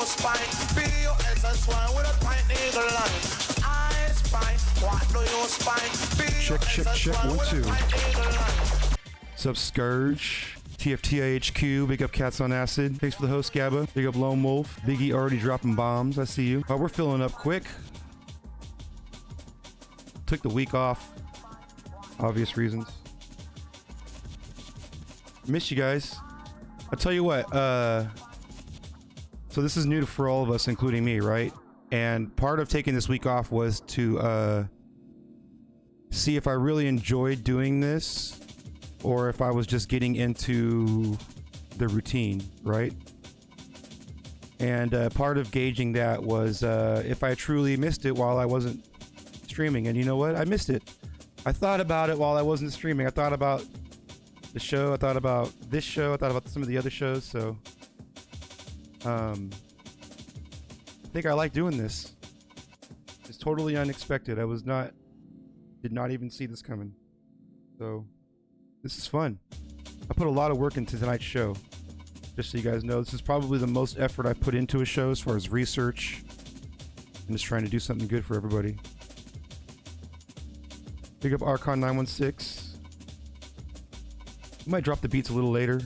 you spy? B-U-S-S-Y with a tiny eagle line. I spy. What do you spy? Check, 1, 2. B-U-S-S-Y. What's up, Scourge? TFTIHQ, big up Cats on Acid. Thanks for the host, Gabba. Big up Lone Wolf. Biggie already dropping bombs. I see you. We're filling up quick. Took the week off. Obvious reasons. Miss you guys. I'll tell you what, so this is new for all of us, including me, right? And part of taking this week off was to see if I really enjoyed doing this or if I was just getting into the routine, right? And part of gauging that was if I truly missed it while I wasn't streaming. And you know what? I missed it. I thought about it while I wasn't streaming. I thought about the show. I thought about this show. I thought about some of the other shows. So I think I like doing this. It's totally unexpected. Did not even see this coming. So this is fun. I put a lot of work into tonight's show. Just so you guys know, this is probably the most effort I put into a show as far as research. I'm just trying to do something good for everybody. Big up Archon 916. We might drop the beats a little later.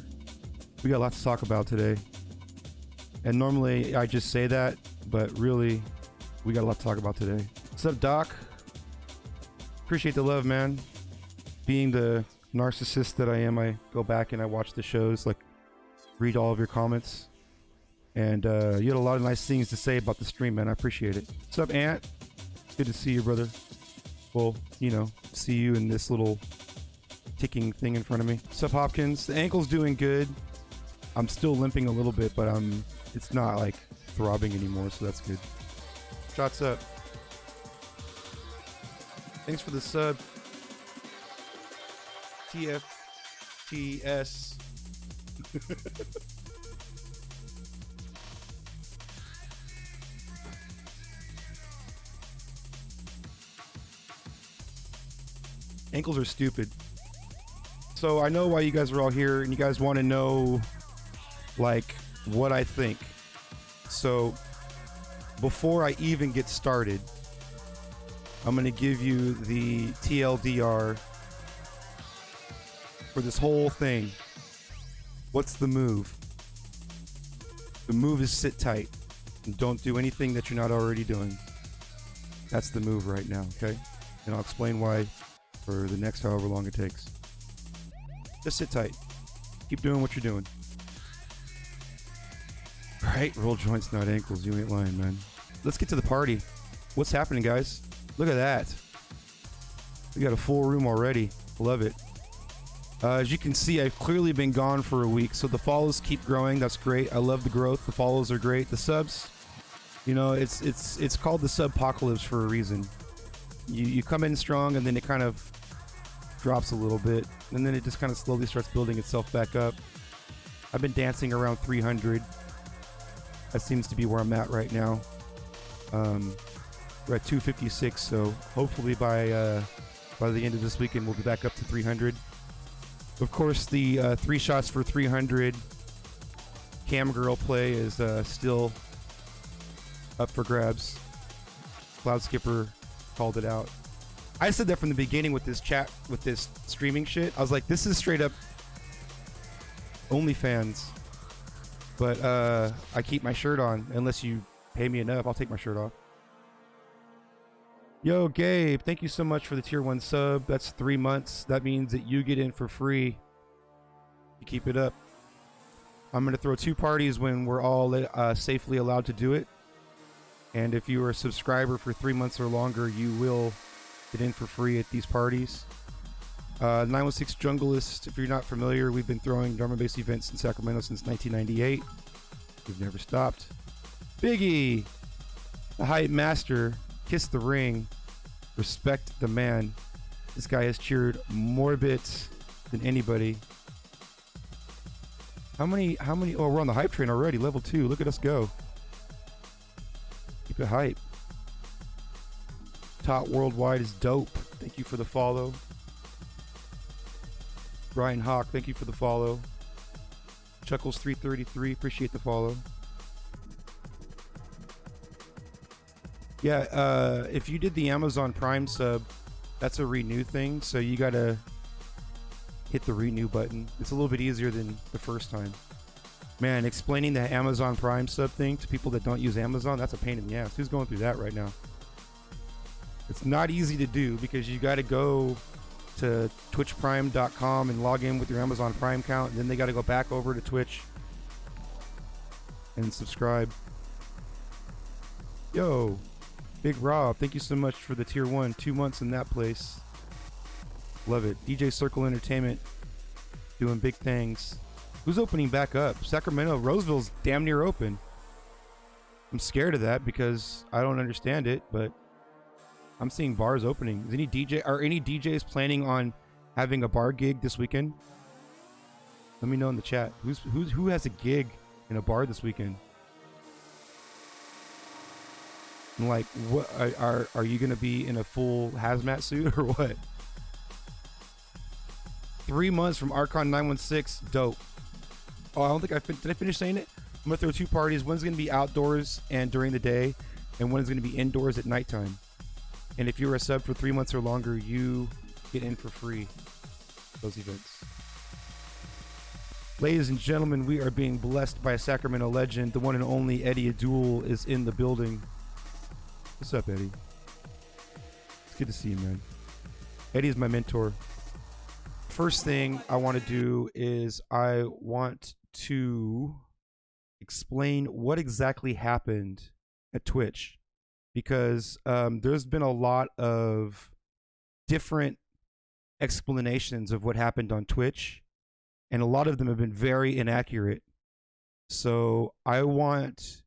We got lots to talk about today. And normally I just say that, but really, we got a lot to talk about today. What's up, Doc? Appreciate the love, man. Being the narcissist that I am, I go back and I watch the shows, like read all of your comments. And you had a lot of nice things to say about the stream, man. I appreciate it. What's up, Ant? Good to see you, brother. Well, you know, see you in this little ticking thing in front of me. What's up, Hopkins? The ankle's doing good. I'm still limping a little bit, but it's not like throbbing anymore, so that's good. Shots up. Thanks for the sub. TFTS. Ankles are stupid. So I know why you guys are all here and you guys want to know like what I think. So before I even get started, I'm going to give you the TLDR for this whole thing. What's the move? The move is sit tight and don't do anything that you're not already doing. That's the move right now, okay? And I'll explain why for the next however long it takes. Just sit tight. Keep doing what you're doing. Right? Roll joints, not ankles. You ain't lying, man. Let's get to the party. What's happening, guys? Look at that. We got a full room already. Love it. As you can see, I've clearly been gone for a week, so the follows keep growing. That's great. I love the growth. The follows are great. The subs, you know, it's called the subpocalypse for a reason. You come in strong, and then it kind of drops a little bit, and then it just kind of slowly starts building itself back up. I've been dancing around 300. That seems to be where I'm at right now. We're at 256, so hopefully by the end of this weekend we'll be back up to 300. Of course, the 3 shots for 300 cam girl play is still up for grabs. Cloud Skipper called it out. I said that from the beginning with this chat, with this streaming shit. I was like, this is straight up OnlyFans. But I keep my shirt on. Unless you pay me enough, I'll take my shirt off. Yo, Gabe, thank you so much for the tier 1 sub. That's 3 months. That means that you get in for free. You keep it up. I'm going to throw 2 parties when we're all safely allowed to do it. And if you are a subscriber for 3 months or longer, you will get in for free at these parties. 916 Junglist, if you're not familiar, we've been throwing drum and bass events in Sacramento since 1998. We've never stopped. Biggie, the hype master, kiss the ring, respect the man. This guy has cheered more bits than anybody. How many? Oh, we're on the hype train already. Level 2. Look at us go. Keep it hype. Top Worldwide is dope. Thank you for the follow. Brian Hawk, thank you for the follow. Chuckles333, appreciate the follow. Yeah, if you did the Amazon Prime sub, that's a renew thing, so you gotta hit the renew button. It's a little bit easier than the first time. Man, explaining the Amazon Prime sub thing to people that don't use Amazon, that's a pain in the ass. Who's going through that right now? It's not easy to do because you gotta go to twitchprime.com and log in with your Amazon Prime account, and then they gotta go back over to Twitch and subscribe. Yo, Big Rob, thank you so much for the tier 1. 2 months in that place. Love it. DJ Circle Entertainment doing big things. Who's opening back up? Sacramento, Roseville's damn near open. I'm scared of that because I don't understand it, but I'm seeing bars opening. Is any DJs planning on having a bar gig this weekend? Let me know in the chat. Who has a gig in a bar this weekend? And like, what are you gonna be in a full hazmat suit or what? 3 months from Archon 916, dope. Oh, I don't think did I finish saying it? I'm gonna throw 2 parties. One's gonna be outdoors and during the day, and one's gonna be indoors at nighttime. And if you're a sub for 3 months or longer, you get in for free those events. Ladies and gentlemen, we are being blessed by a Sacramento legend. The one and only Eddie Adul is in the building. What's up, Eddie? It's good to see you, man. Eddie is my mentor. First thing I want to do is I want to explain what exactly happened at Twitch, because there's been a lot of different explanations of what happened on Twitch, and a lot of them have been very inaccurate. So I want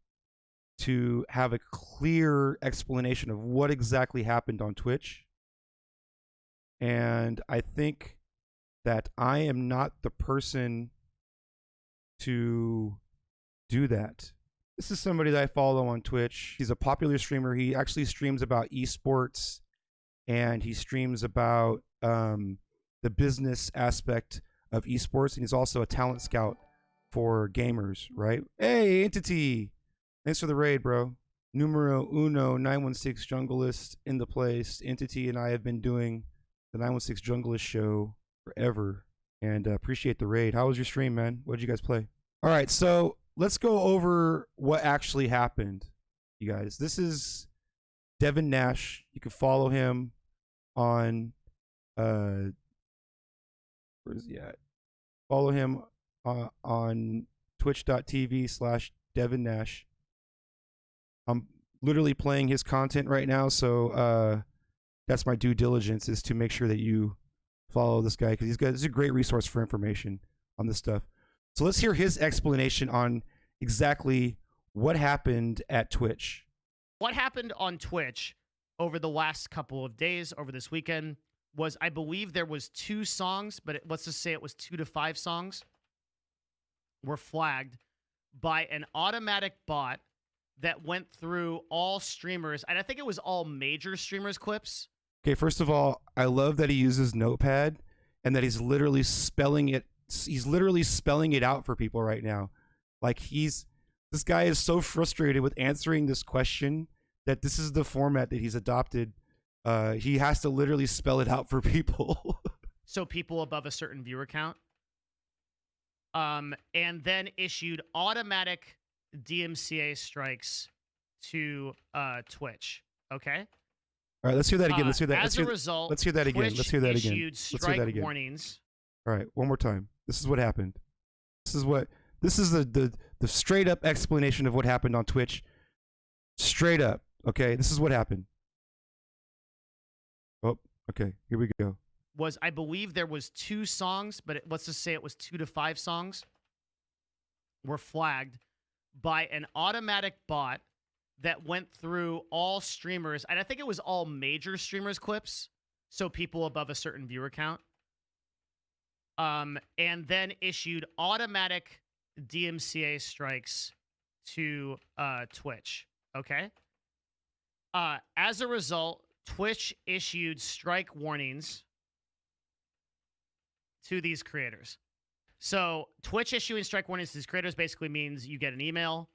to have a clear explanation of what exactly happened on Twitch. And I think that I am not the person to do that. This is somebody that I follow on Twitch. He's a popular streamer. He actually streams about esports, and he streams about the business aspect of esports, and he's also a talent scout for gamers, right? Hey, Entity! Thanks for the raid, bro. Numero uno, 916 Junglist in the place. Entity and I have been doing the 916 Junglist show forever, and appreciate the raid. How was your stream, man? What did you guys play? All right, so let's go over what actually happened, you guys. This is Devin Nash. You can follow him on where is he at? Follow him on twitch.tv/Devin Nash. I'm literally playing his content right now, so that's my due diligence, is to make sure that you follow this guy, because this is a great resource for information on this stuff. So let's hear his explanation on exactly what happened at Twitch. What happened on Twitch over the last couple of days, over this weekend, was, I believe there was 2 songs, but let's just say it was 2 to 5 songs, were flagged by an automatic bot that went through all streamers, and I think it was all major streamers' clips. Okay, first of all, I love that he uses Notepad and that he's literally spelling it. He's literally spelling it out for people right now. Like, this guy is so frustrated with answering this question that this is the format that he's adopted. He has to literally spell it out for people. So people above a certain viewer count. And then issued automatic DMCA strikes to Twitch. Okay? All right, let's hear that again. Let's hear that. As a result, let's hear that again. Let's hear that again. Issued strike warnings. All right, one more time. This is what happened. This is the straight up explanation of what happened on Twitch. Straight up. Okay, this is what happened. Oh, okay, here we go. Was, I believe there was 2 songs, but let's just say it was 2 to 5 songs, were flagged by an automatic bot that went through all streamers, and I think it was all major streamers' clips, so people above a certain viewer count, and then issued automatic DMCA strikes to Twitch. Okay? As a result, Twitch issued strike warnings to these creators. So Twitch issuing strike warnings to these creators basically means you get an email.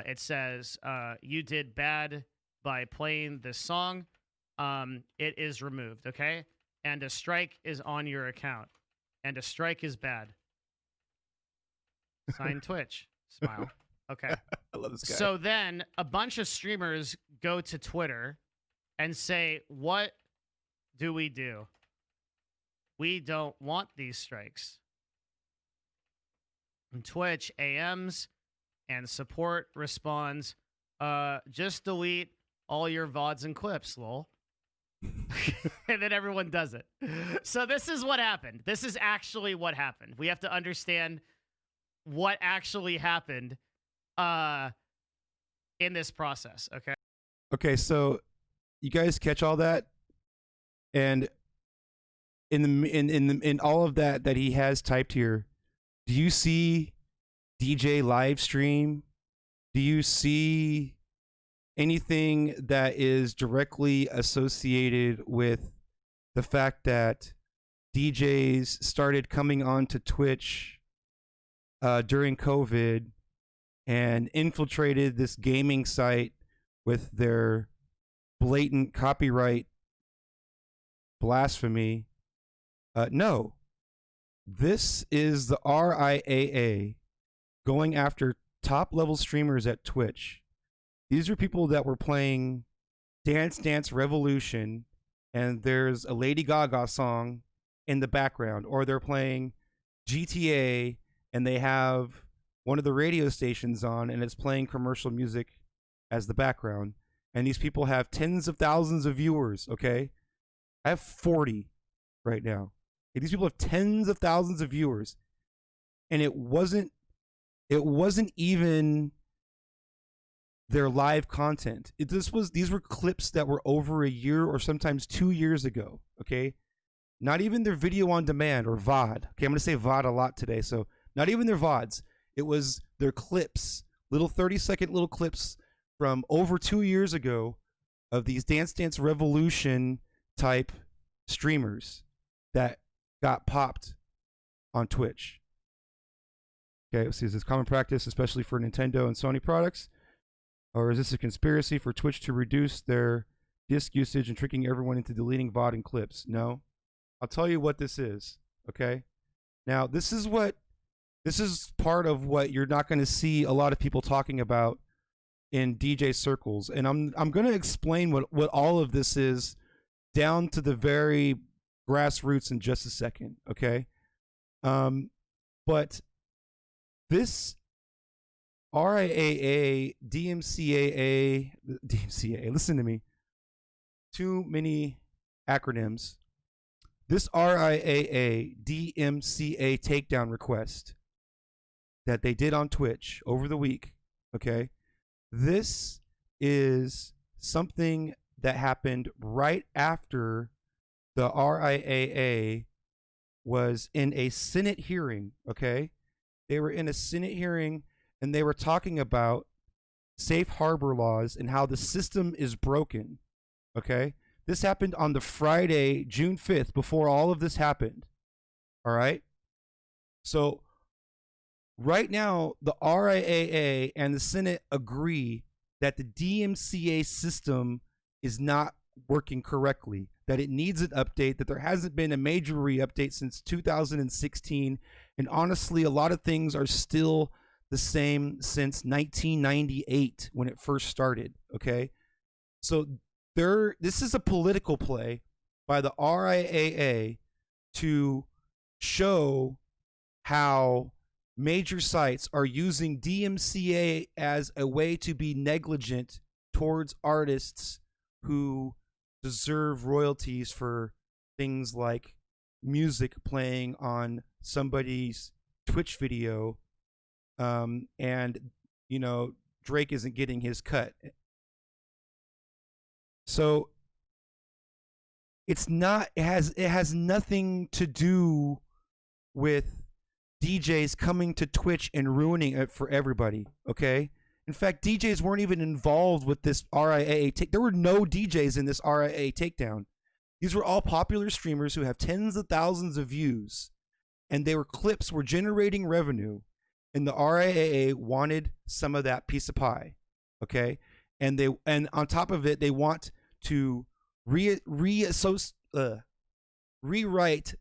It says, you did bad by playing this song, it is removed, okay? And a strike is on your account. And a strike is bad. Sign Twitch. Smile. Okay. I love this guy. So then a bunch of streamers go to Twitter and say, what do? We don't want these strikes. And Twitch AMs and support responds, just delete all your VODs and clips, lol. And then everyone does it. So this is what happened. This is actually what happened. We have to understand what actually happened in this process, okay? Okay, so you guys catch all that? And in all of that he has typed here, do you see DJ live stream? Do you see anything that is directly associated with the fact that DJs started coming onto Twitch during COVID and infiltrated this gaming site with their blatant copyright blasphemy? No. This is the RIAA going after top-level streamers at Twitch. These are people that were playing Dance Dance Revolution, and there's a Lady Gaga song in the background, or they're playing GTA, and they have one of the radio stations on, and it's playing commercial music as the background. And these people have tens of thousands of viewers, okay? I have 40 right now. These people have tens of thousands of viewers, and it wasn't even their live content. These were clips that were over a year or sometimes 2 years ago, okay? Not even their video on demand or VOD. Okay, I'm going to say VOD a lot today, so not even their VODs. It was their clips, little 30-second little clips from over 2 years ago of these Dance Dance Revolution type streamers that got popped on Twitch. Okay, let's see, is this common practice, especially for Nintendo and Sony products? Or is this a conspiracy for Twitch to reduce their disk usage and tricking everyone into deleting VOD and clips? No. I'll tell you what this is, okay? Now, this is part of what you're not going to see a lot of people talking about in DJ circles. And I'm going to explain what all of this is down to the very grassroots in just a second, okay? But this RIAA, DMCAA, listen to me. Too many acronyms. This RIAA, DMCA takedown request that they did on Twitch over the week, okay? This is something that happened right after the RIAA was in a Senate hearing, okay? They were in a Senate hearing and they were talking about safe harbor laws and how the system is broken, okay? This happened on the Friday, June 5th, before all of this happened, all right? So right now, the RIAA and the Senate agree that the DMCA system is not working correctly, that it needs an update, that there hasn't been a major re-update since 2016, and honestly, a lot of things are still the same since 1998 when it first started, okay? So this is a political play by the RIAA to show how major sites are using DMCA as a way to be negligent towards artists who deserve royalties for things like music playing on somebody's Twitch video, and you know, Drake isn't getting his cut. So it has nothing to do with DJs coming to Twitch and ruining it for everybody, okay? In fact, DJs weren't even involved with this RIAA there were no DJs in this RIAA takedown. These were all popular streamers who have tens of thousands of views, and clips were generating revenue, and the RIAA wanted some of that piece of pie, okay? and on top of it, they want to rewrite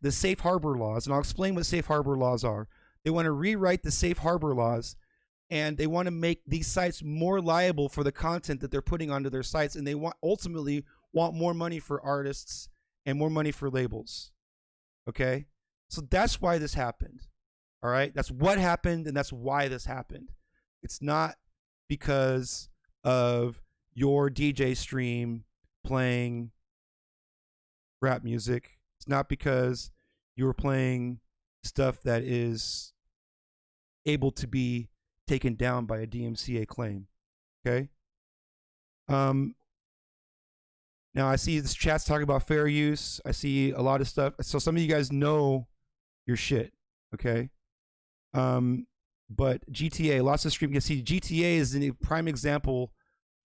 the safe harbor laws, and I'll explain what safe harbor laws are. They want to rewrite the safe harbor laws, and they want to make these sites more liable for the content that they're putting onto their sites, and they ultimately want more money for artists and more money for labels. Okay? So that's why this happened. All right? That's what happened, and that's why this happened. It's not because of your DJ stream playing rap music. It's not because you were playing stuff that is able to be taken down by a DMCA claim. Okay? Now I see this chat's talking about fair use. I see a lot of stuff. So some of you guys know your shit. Okay? But GTA, lots of stream. You can see GTA is a prime example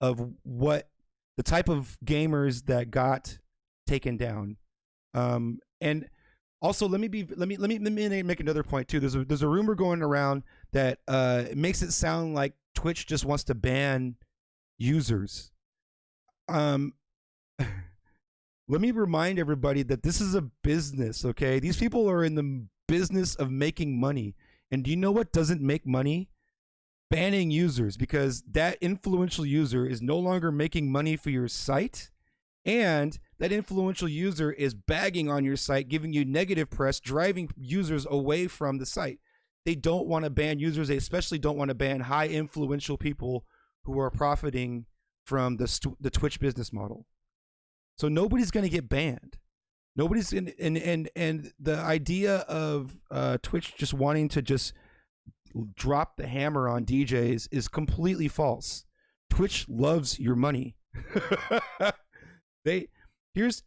of what the type of gamers that got taken down. And also, let me make another point too. There's a rumor going around that it makes it sound like Twitch just wants to ban users. Let me remind everybody that this is a business. Okay, these people are in the business of making money. And do you know what doesn't make money? Banning users, because that influential user is no longer making money for your site, and that influential user is bagging on your site, giving you negative press, driving users away from the site. They don't want to ban users. They especially don't want to ban high influential people who are profiting from the Twitch business model. So nobody's going to get banned. Nobody's in, and the idea of Twitch just wanting to just drop the hammer on DJs is completely false. Twitch loves your money. Here's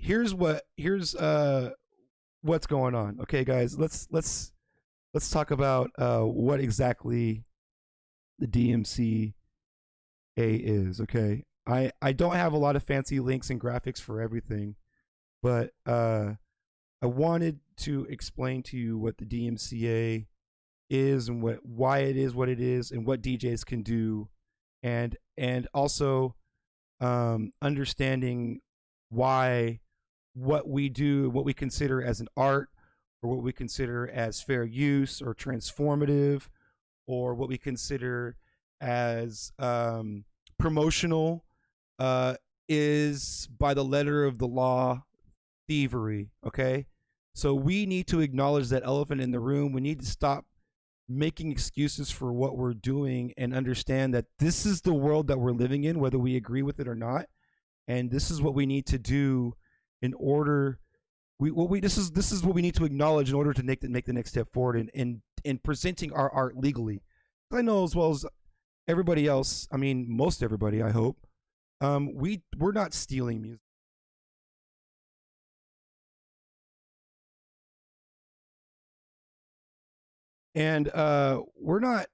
what's going on. Okay, guys, let's talk about what exactly the DMCA is. Okay, I don't have a lot of fancy links and graphics for everything, but I wanted to explain to you what the DMCA is and why it is what it is and what DJs can do, and also understanding why what we do, what we consider as an art, or what we consider as fair use or transformative, or what we consider as promotional, is by the letter of the law thievery. Okay, so we need to acknowledge that elephant in the room. We need to stop making excuses for what we're doing and understand that this is the world that we're living in, whether we agree with it or not. And this is what we need to do in order. This is what we need to acknowledge in order to make the next step forward in presenting our art legally. I know as well as everybody else. I mean, most everybody. I hope we're not stealing music. And we're not,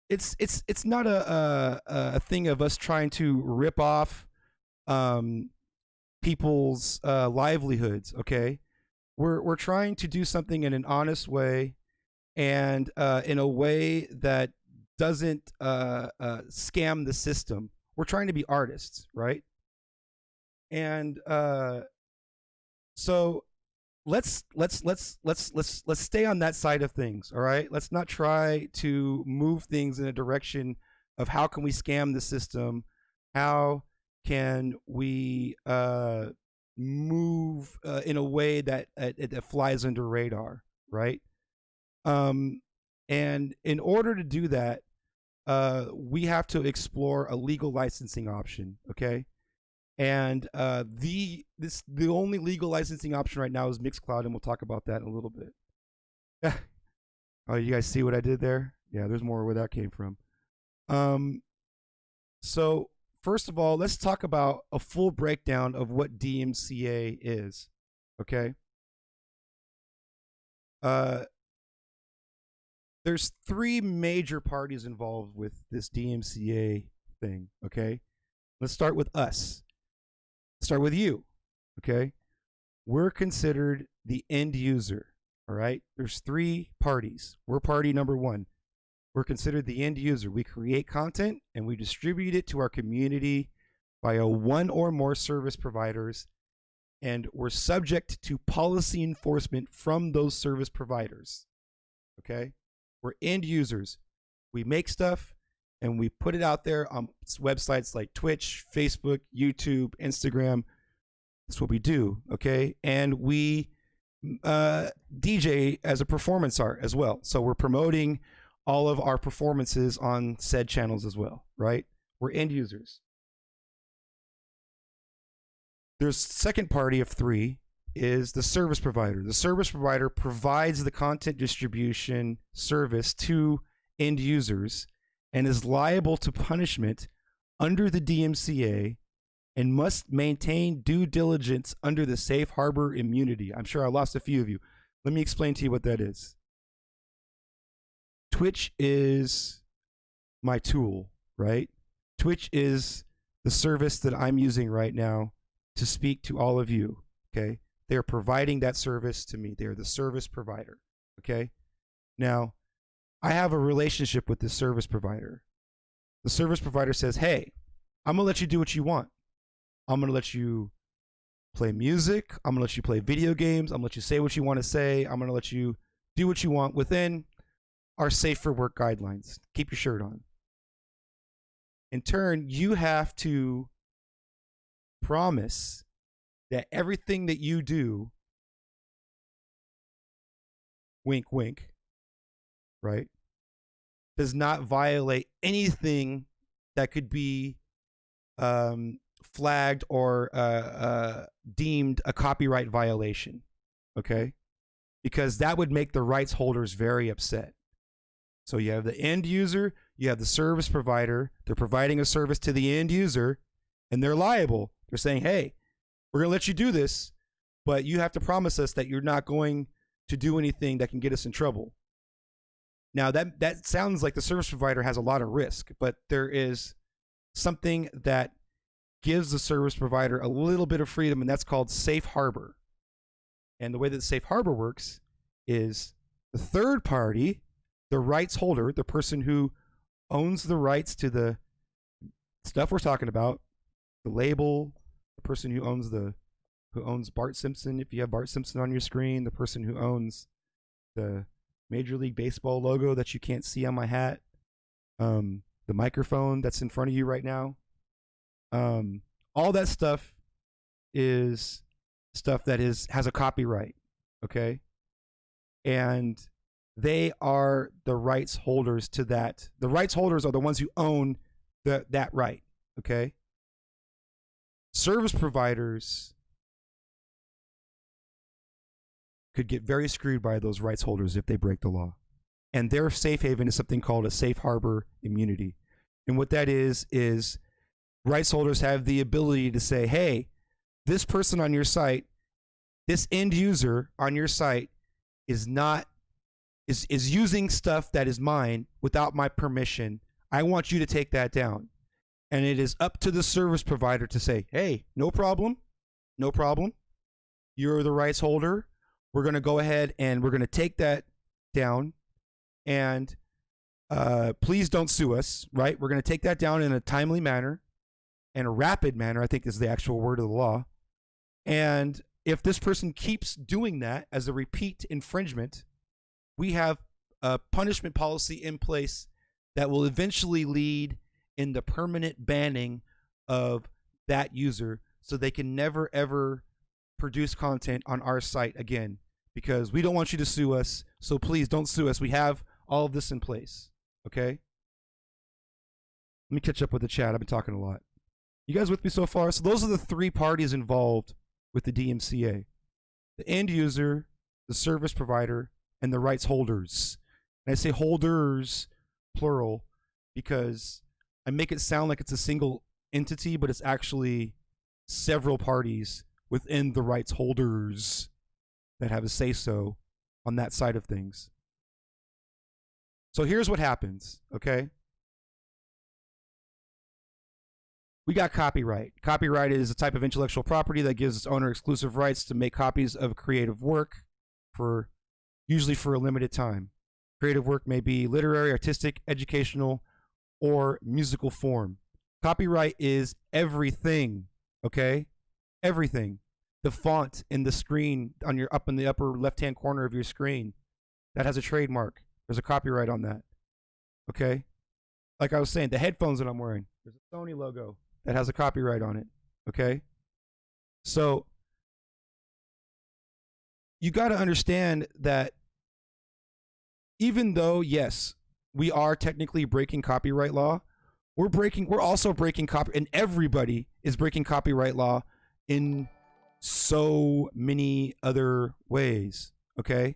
it's not a thing of us trying to rip off people's livelihoods. Okay, we're trying to do something in an honest way, and in a way that doesn't scam the system. We're trying to be artists, right? And so let's stay on that side of things. All right, let's not try to move things in a direction of how can we scam the system, how can we move in a way that flies under radar, right? And in order to do that, we have to explore a legal licensing option. Okay. And the only legal licensing option right now is Mixcloud, and we'll talk about that in a little bit. Oh, you guys see what I did there? Yeah, there's more where that came from. So first of all, let's talk about a full breakdown of what DMCA is. Okay. There's three major parties involved with this DMCA thing. Okay. Let's start with us. Start with you. Okay. We're considered the end user. All right. There's three parties. We're party number one. we're considered the end user. We create content and we distribute it to our community via one or more service providers, and we're subject to policy enforcement from those service providers. Okay? We're end users. We make stuff and we put it out there on websites like Twitch, Facebook, YouTube, Instagram. That's what we do, okay? And we DJ as a performance art as well. So we're promoting all of our performances on said channels as well, right? We're end users. There's second party of three is the service provider. The service provider provides the content distribution service to end users and is liable to punishment under the DMCA and must maintain due diligence under the safe harbor immunity. I'm sure I lost a few of you. Let me explain to you what that is. Twitch is my tool, right? Twitch is the service that I'm using right now to speak to all of you, okay? They're providing that service to me. They're the service provider, okay? Now, I have a relationship with this service provider. The service provider says, hey, I'm gonna let you do what you want. I'm gonna let you play music. I'm gonna let you play video games. I'm gonna let you say what you want to say. I'm gonna let you do what you want within our safe for work guidelines. Keep your shirt on. In turn, you have to promise that everything that you do, wink, wink, right, does not violate anything that could be flagged or deemed a copyright violation, okay? Because that would make the rights holders very upset. So you have the end user, you have the service provider, they're providing a service to the end user, and they're liable. They're saying, hey, we're going to let you do this, but you have to promise us that you're not going to do anything that can get us in trouble. Now, that sounds like the service provider has a lot of risk, but there is something that gives the service provider a little bit of freedom, and that's called safe harbor. And the way that safe harbor works is the third party, the rights holder, the person who owns the rights to the stuff we're talking about, the label, the person who owns Bart Simpson, if you have Bart Simpson on your screen, the person who owns the Major League Baseball logo that you can't see on my hat, the microphone that's in front of you right now. All that stuff is stuff that has a copyright, okay? And they are the rights holders to that. The rights holders are the ones who own that right, okay? Service providers could get very screwed by those rights holders if they break the law. And their safe haven is something called a safe harbor immunity. And what that is rights holders have the ability to say, hey, this person on your site, this end user on your site is using stuff that is mine without my permission. I want you to take that down. And it is up to the service provider to say, hey, no problem. No problem. You're the rights holder. We're going to go ahead and we're going to take that down. And please don't sue us, right? We're going to take that down in a timely manner and a rapid manner, I think is the actual word of the law. And if this person keeps doing that as a repeat infringement, we have a punishment policy in place that will eventually lead in the permanent banning of that user so they can never ever produce content on our site again, because we don't want you to sue us. So please don't sue us. We have all of this in place. Okay. Let me catch up with the chat. I've been talking a lot. You guys with me so far? So those are the three parties involved with the DMCA: the end user, the service provider, and the rights holders. And I say holders plural because I make it sound like it's a single entity, but it's actually several parties within the rights holders that have a say-so on that side of things. So here's what happens, okay? We got copyright. Copyright is a type of intellectual property that gives its owner exclusive rights to make copies of creative work, usually for a limited time. Creative work may be literary, artistic, educational, or musical form. Copyright is everything, okay? Everything. The font in the screen on your up in the upper left-hand corner of your screen, that has a trademark. There's a copyright on that. Okay? Like I was saying, the headphones that I'm wearing, there's a Sony logo that has a copyright on it. Okay? So you got to understand that even though, yes, we are technically breaking copyright law, we're also breaking and everybody is breaking copyright law in so many other ways. Okay?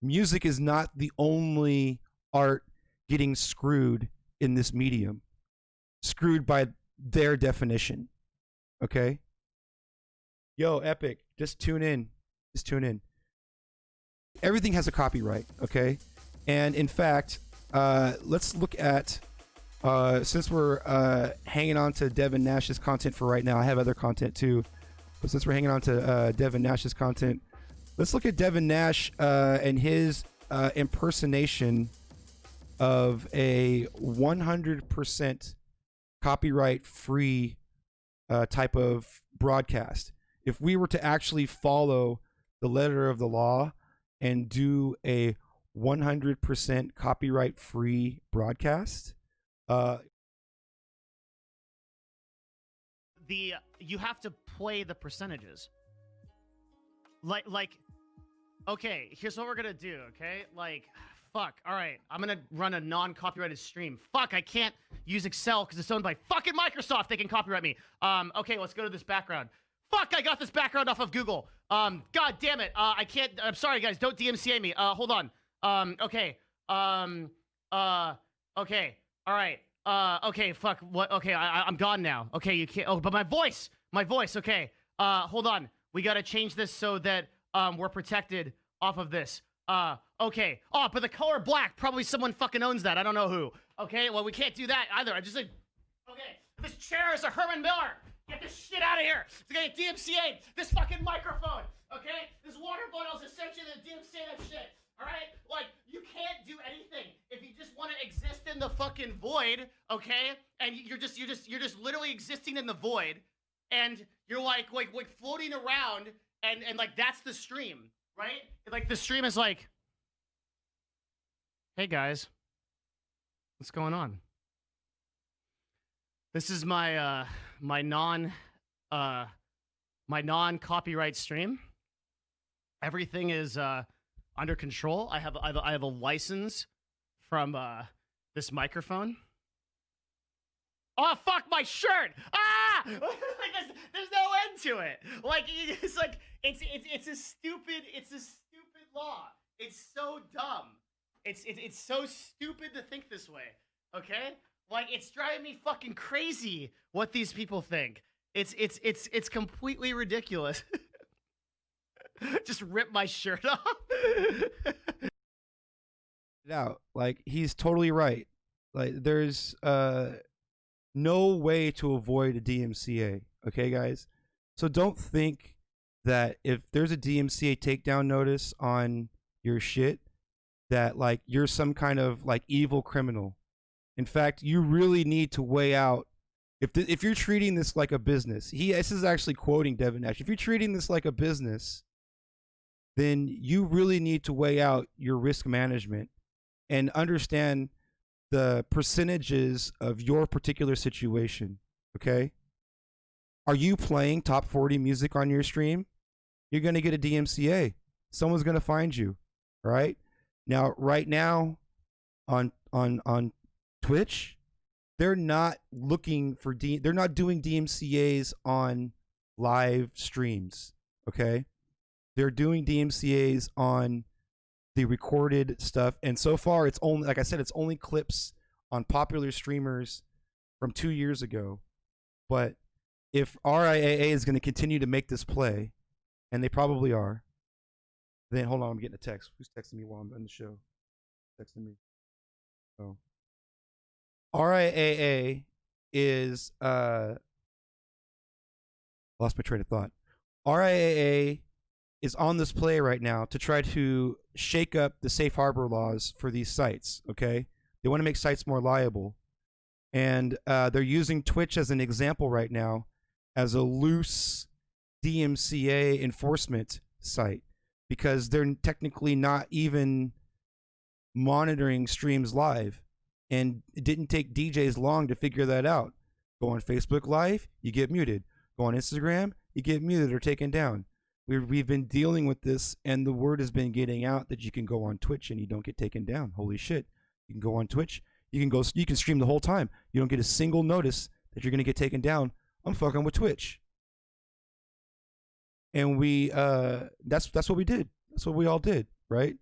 Music is not the only art getting screwed in this medium. Screwed by their definition. Okay? Yo, Epic, just tune in. Just tune in. Everything has a copyright, okay? And in fact, let's look at, since we're hanging on to Devin Nash's content for right now, I have other content too, but since we're hanging on to Devin Nash's content, let's look at Devin Nash and his impersonation of a 100% copyright-free type of broadcast. If we were to actually follow the letter of the law and do a 100% copyright-free broadcast, you have to play the percentages. Like, okay, here's what we're gonna do. Okay, like, fuck. All right, I'm gonna run a non-copyrighted stream. Fuck, I can't use Excel because it's owned by fucking Microsoft. They can copyright me. Okay, let's go to this background. Fuck, I got this background off of Google. God damn it. I can't. I'm sorry, guys. Don't DMCA me. Hold on. Okay. Okay. All right. Okay. Fuck. What? Okay. I'm gone now. Okay. You can't. Oh, but my voice. Okay. Hold on. We gotta change this so that we're protected off of this. Okay. Oh, but the color black. Probably someone fucking owns that. I don't know who. Okay. Well, we can't do that either. I just like. Okay. This chair is a Herman Miller. Get this shit out of here. It's gonna get DMCA'd. This fucking microphone. Okay. This water bottle is essentially the DMCA that shit. All right. Like, you can't do anything if you just want to exist in the fucking void. Okay. And you're just literally existing in the void. And you're like floating around, and like that's the stream, right? Like the stream is like, hey guys, what's going on? This is my my non-copyright stream. Everything is under control. I have a license from this microphone. Oh fuck my shirt! Ah! Like, there's no end to it. Like it's like it's a stupid law. It's so dumb. It's so stupid to think this way. Okay? Like it's driving me fucking crazy what these people think. It's completely ridiculous. Just rip my shirt off. Out. Like he's totally right. Like there's no way to avoid a DMCA. Okay, guys? So don't think that if there's a DMCA takedown notice on your shit, that like you're some kind of like evil criminal. In fact, you really need to weigh out if you're treating this like a business. This is actually quoting Devin Nash. If you're treating this like a business, then you really need to weigh out your risk management and understand the percentages of your particular situation. Okay? Are you playing top 40 music on your stream? You're going to get a DMCA. Someone's going to find you. All right? Now, right now on Twitch, they're not looking for they're not doing DMCAs on live streams. Okay? They're doing DMCAs on the recorded stuff, and so far it's only, like I said, it's only clips on popular streamers from 2 years ago. But if RIAA is going to continue to make this play, and they probably are, then hold on, I'm getting a text. Who's texting me while I'm on the show? Texting me. Oh. RIAA is lost my train of thought. RIAA is on this play right now to try to shake up the safe harbor laws for these sites. Okay, they want to make sites more liable, and they're using Twitch as an example right now as a loose DMCA enforcement site because they're technically not even monitoring streams live, and it didn't take DJs long to figure that out. Go on Facebook Live, you get muted. Go on Instagram, you get muted or taken down. We've been dealing with this, and the word has been getting out that you can go on Twitch and you don't get taken down. Holy shit! You can go on Twitch, you can stream the whole time. You don't get a single notice that you're gonna get taken down. I'm fucking with Twitch, and that's what we did. That's what we all did, right?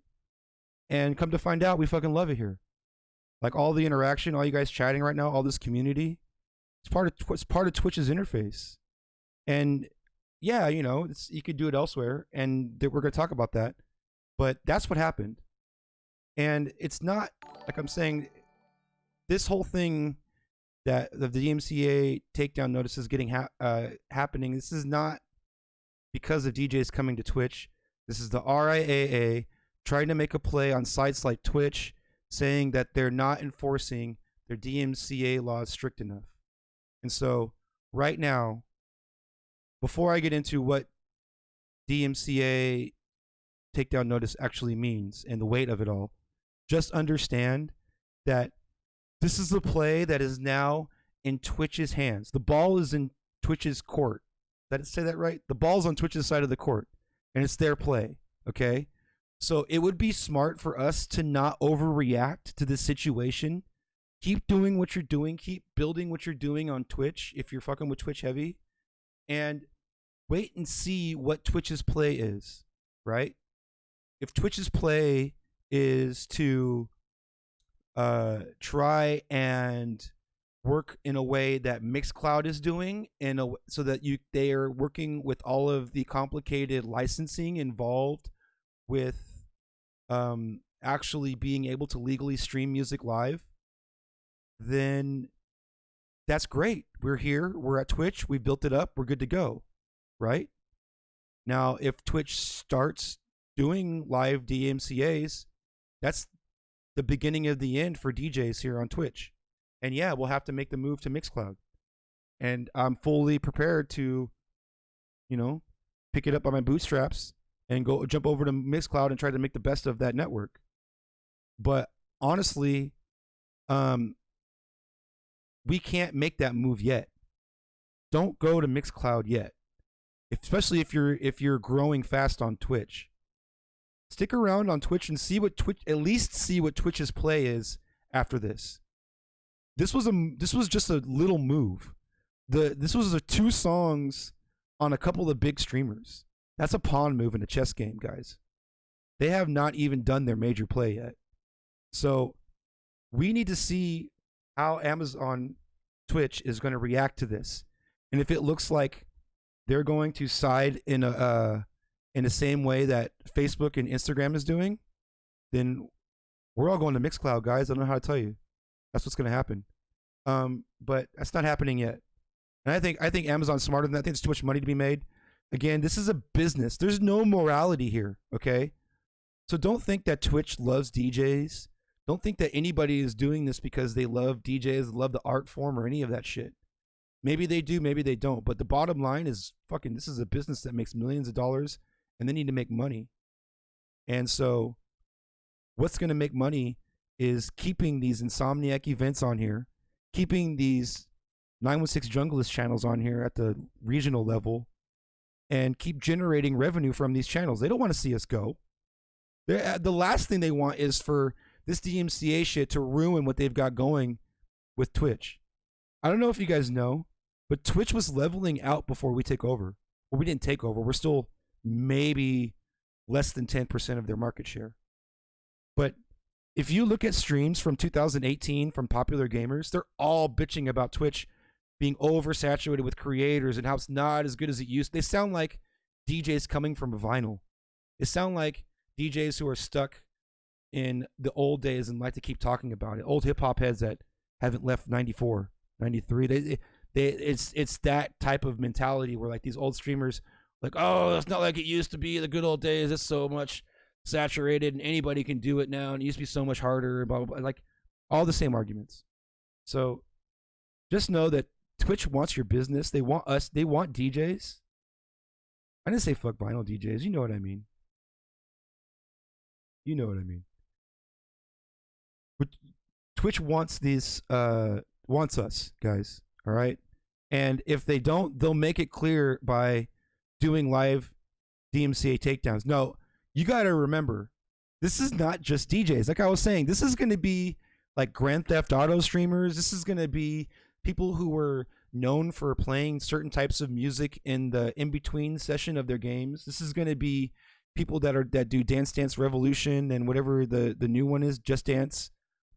And come to find out, we fucking love it here. Like all the interaction, all you guys chatting right now, all this community, it's part of Twitch's interface. And yeah, you know, you could do it elsewhere, and we're going to talk about that. But that's what happened. And it's not, like I'm saying, this whole thing that the DMCA takedown notice is getting happening, this is not because of DJs coming to Twitch. This is the RIAA trying to make a play on sites like Twitch, saying that they're not enforcing their DMCA laws strict enough. And so right now, before I get into what DMCA takedown notice actually means and the weight of it all, just understand that this is the play that is now in Twitch's hands. The ball is in Twitch's court. Did I say that right? The ball's on Twitch's side of the court, and it's their play, okay? So it would be smart for us to not overreact to this situation. Keep doing what you're doing. Keep building what you're doing on Twitch if you're fucking with Twitch heavy. And wait and see what Twitch's play is, right? If Twitch's play is to try and work in a way that Mixcloud is doing, so that they are working with all of the complicated licensing involved with actually being able to legally stream music live, then that's great. We're here. We're at Twitch. We built it up. We're good to go, right? Now, if Twitch starts doing live DMCAs, that's the beginning of the end for DJs here on Twitch. And yeah, we'll have to make the move to Mixcloud. And I'm fully prepared to, you know, pick it up by my bootstraps and go jump over to Mixcloud and try to make the best of that network. But honestly, we can't make that move yet. Don't go to Mixcloud yet, especially if you're growing fast on Twitch. Stick around on Twitch and see what Twitch's play is after this. This was just a little move. This was 2 songs on a couple of big streamers. That's a pawn move in a chess game, guys. They have not even done their major play yet. So we need to see how Amazon Twitch is going to react to this. And if it looks like they're going to side in the same way that Facebook and Instagram is doing, then we're all going to Mixcloud, guys. I don't know how to tell you. That's what's going to happen. But that's not happening yet. And I think Amazon's smarter than that. I think there's too much money to be made. Again, this is a business. There's no morality here, okay? So don't think that Twitch loves DJs. Don't think that anybody is doing this because they love DJs, love the art form, or any of that shit. Maybe they do, maybe they don't. But the bottom line is, fucking, this is a business that makes millions of dollars, and they need to make money. And so what's going to make money is keeping these Insomniac events on here, keeping these 916 Junglist channels on here at the regional level, and keep generating revenue from these channels. They don't want to see us go. The last thing they want is for this DMCA shit to ruin what they've got going with Twitch. I don't know if you guys know, but Twitch was leveling out before we take over. Well, we didn't take over. We're still maybe less than 10% of their market share. But if you look at streams from 2018 from popular gamers, they're all bitching about Twitch being oversaturated with creators and how it's not as good as it used. They sound like DJs coming from vinyl. They sound like DJs who are stuck in the old days and like to keep talking about it. Old hip hop heads that haven't left 94, 93. It's that type of mentality where like these old streamers Like, oh, it's not like it used to be the good old days. It's so much saturated and anybody can do it now. And it used to be so much harder. Blah, blah, blah. Like all the same arguments. So just know that Twitch wants your business. They want us. They want DJs. I didn't say fuck vinyl DJs. You know what I mean. You know what I mean. But Twitch wants these, wants us, guys. All right. And if they don't, they'll make it clear by doing live DMCA takedowns. No, you got to remember, this is not just DJs. Like I was saying, this is going to be like Grand Theft Auto streamers. This is going to be people who were known for playing certain types of music in the in-between session of their games. This is going to be people that do Dance Dance Revolution and whatever the new one is, Just Dance.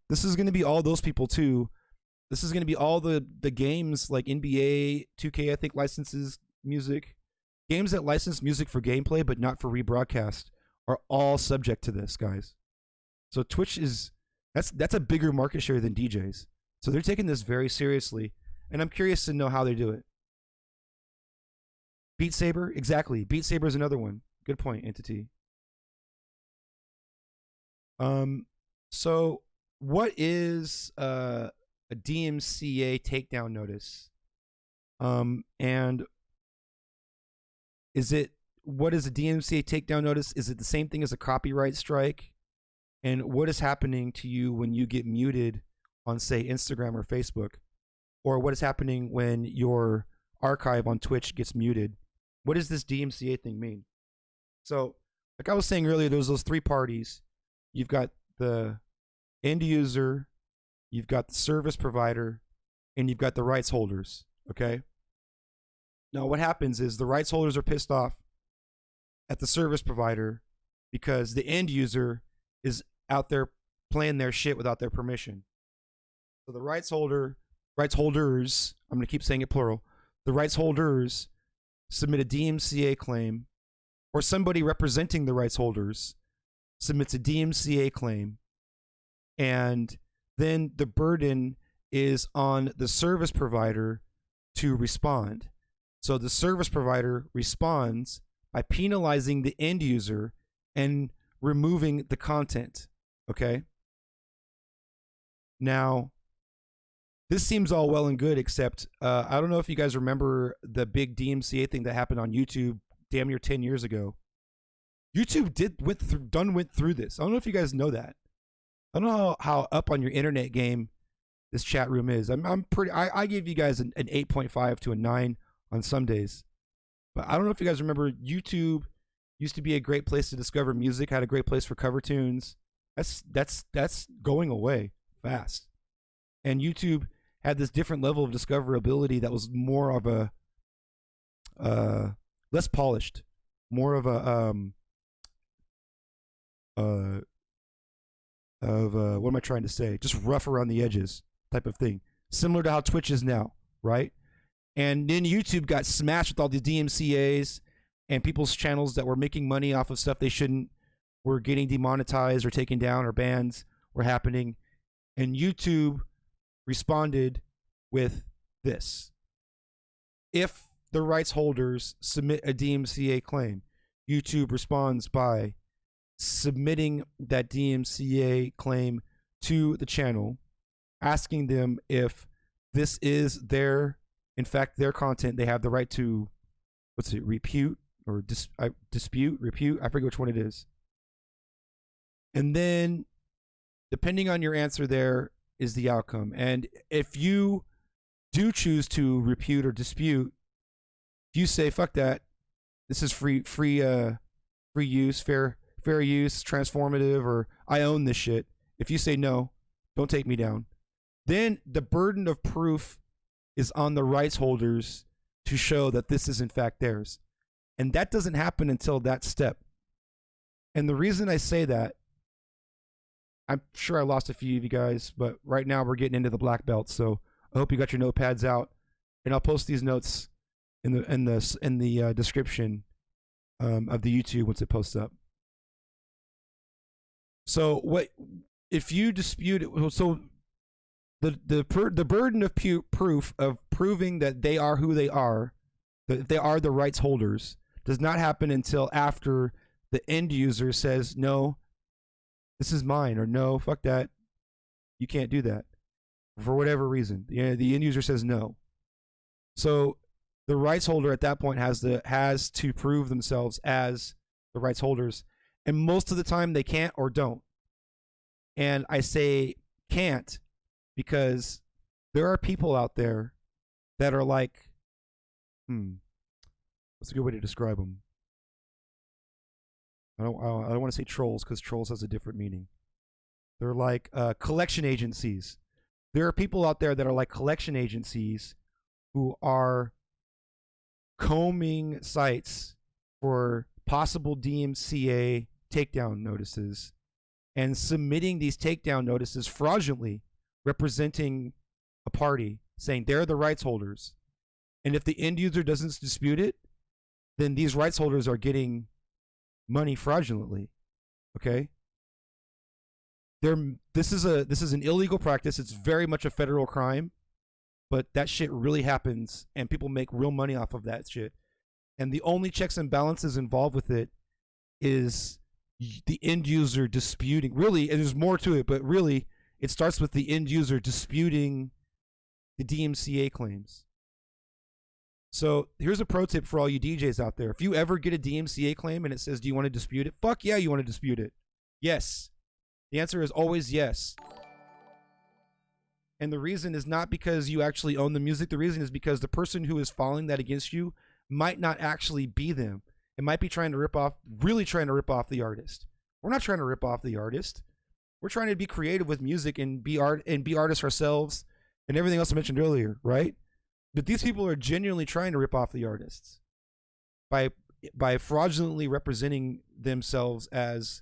This is going to be all those people too. This is going to be all the games like NBA, 2K, I think, licenses music. Games that license music for gameplay but not for rebroadcast are all subject to this, guys. So Twitch is, that's a bigger market share than DJs. So they're taking this very seriously, and I'm curious to know how they do it. Beat Saber, exactly. Beat Saber is another one. Good point, Entity. So what is a DMCA takedown notice? And what is a DMCA takedown notice? Is it the same thing as a copyright strike? And what is happening to you when you get muted on, say, Instagram or Facebook? Or what is happening when your archive on Twitch gets muted? What does this DMCA thing mean? So, like I was saying earlier, there's those three parties. You've got the end user, you've got the service provider, and you've got the rights holders, okay? Now, what happens is the rights holders are pissed off at the service provider because the end user is out there playing their shit without their permission. So the rights holders, I'm going to keep saying it plural, the rights holders submit a DMCA claim, or somebody representing the rights holders submits a DMCA claim, and then the burden is on the service provider to respond. So the service provider responds by penalizing the end user and removing the content, okay? Now, this seems all well and good, except I don't know if you guys remember the big DMCA thing that happened on YouTube damn near 10 years ago. YouTube went through this. I don't know if you guys know that. I don't know how up on your internet game this chat room is. I gave you guys an 8.5 to a 9 on some days. But I don't know if you guys remember, YouTube used to be a great place to discover music, had a great place for cover tunes. That's going away fast. And YouTube had this different level of discoverability that was more of a less polished, more of a what am I trying to say? Just rough around the edges type of thing. Similar to how Twitch is now, right? And then YouTube got smashed with all the DMCAs, and people's channels that were making money off of stuff they shouldn't were getting demonetized or taken down, or bans were happening. And YouTube responded with this. If the rights holders submit a DMCA claim, YouTube responds by submitting that DMCA claim to the channel, asking them if this is their content. They have the right to, repute or dispute, repute. I forget which one it is. And then, depending on your answer, there is the outcome. And if you do choose to repute or dispute, if you say fuck that, this is free use, fair use, transformative, or I own this shit. If you say no, don't take me down, then the burden of proof is on the rights holders to show that this is in fact theirs. And that doesn't happen until that step. And the reason I say that, I'm sure I lost a few of you guys, but right now we're getting into the black belt, so I hope you got your notepads out, and I'll post these notes in the description of the YouTube once it posts up. So what if you dispute it? So the burden of proof of proving that they are who they are, that they are the rights holders, does not happen until after the end user says, no, this is mine, or no, fuck that, you can't do that, for whatever reason. The end user says no. So the rights holder at that point has to prove themselves as the rights holders, and most of the time they can't or don't. And I say can't because there are people out there that are like, what's a good way to describe them? I don't want to say trolls, because trolls has a different meaning. They're like collection agencies. There are people out there that are like collection agencies who are combing sites for possible DMCA takedown notices and submitting these takedown notices fraudulently, representing a party, saying they're the rights holders. And if the end user doesn't dispute it, then these rights holders are getting money fraudulently. Okay? This is an illegal practice. It's very much a federal crime, but that shit really happens, and people make real money off of that shit. And the only checks and balances involved with it is the end user disputing. Really, and there's more to it, but really, it starts with the end user disputing the DMCA claims. So here's a pro tip for all you DJs out there. If you ever get a DMCA claim and it says, do you want to dispute it? Fuck yeah, you want to dispute it. Yes. The answer is always yes. And the reason is not because you actually own the music. The reason is because the person who is filing that against you might not actually be them. It might be really trying to rip off the artist. We're not trying to rip off the artist. We're trying to be creative with music and be artists ourselves and everything else I mentioned earlier, right? But these people are genuinely trying to rip off the artists by fraudulently representing themselves as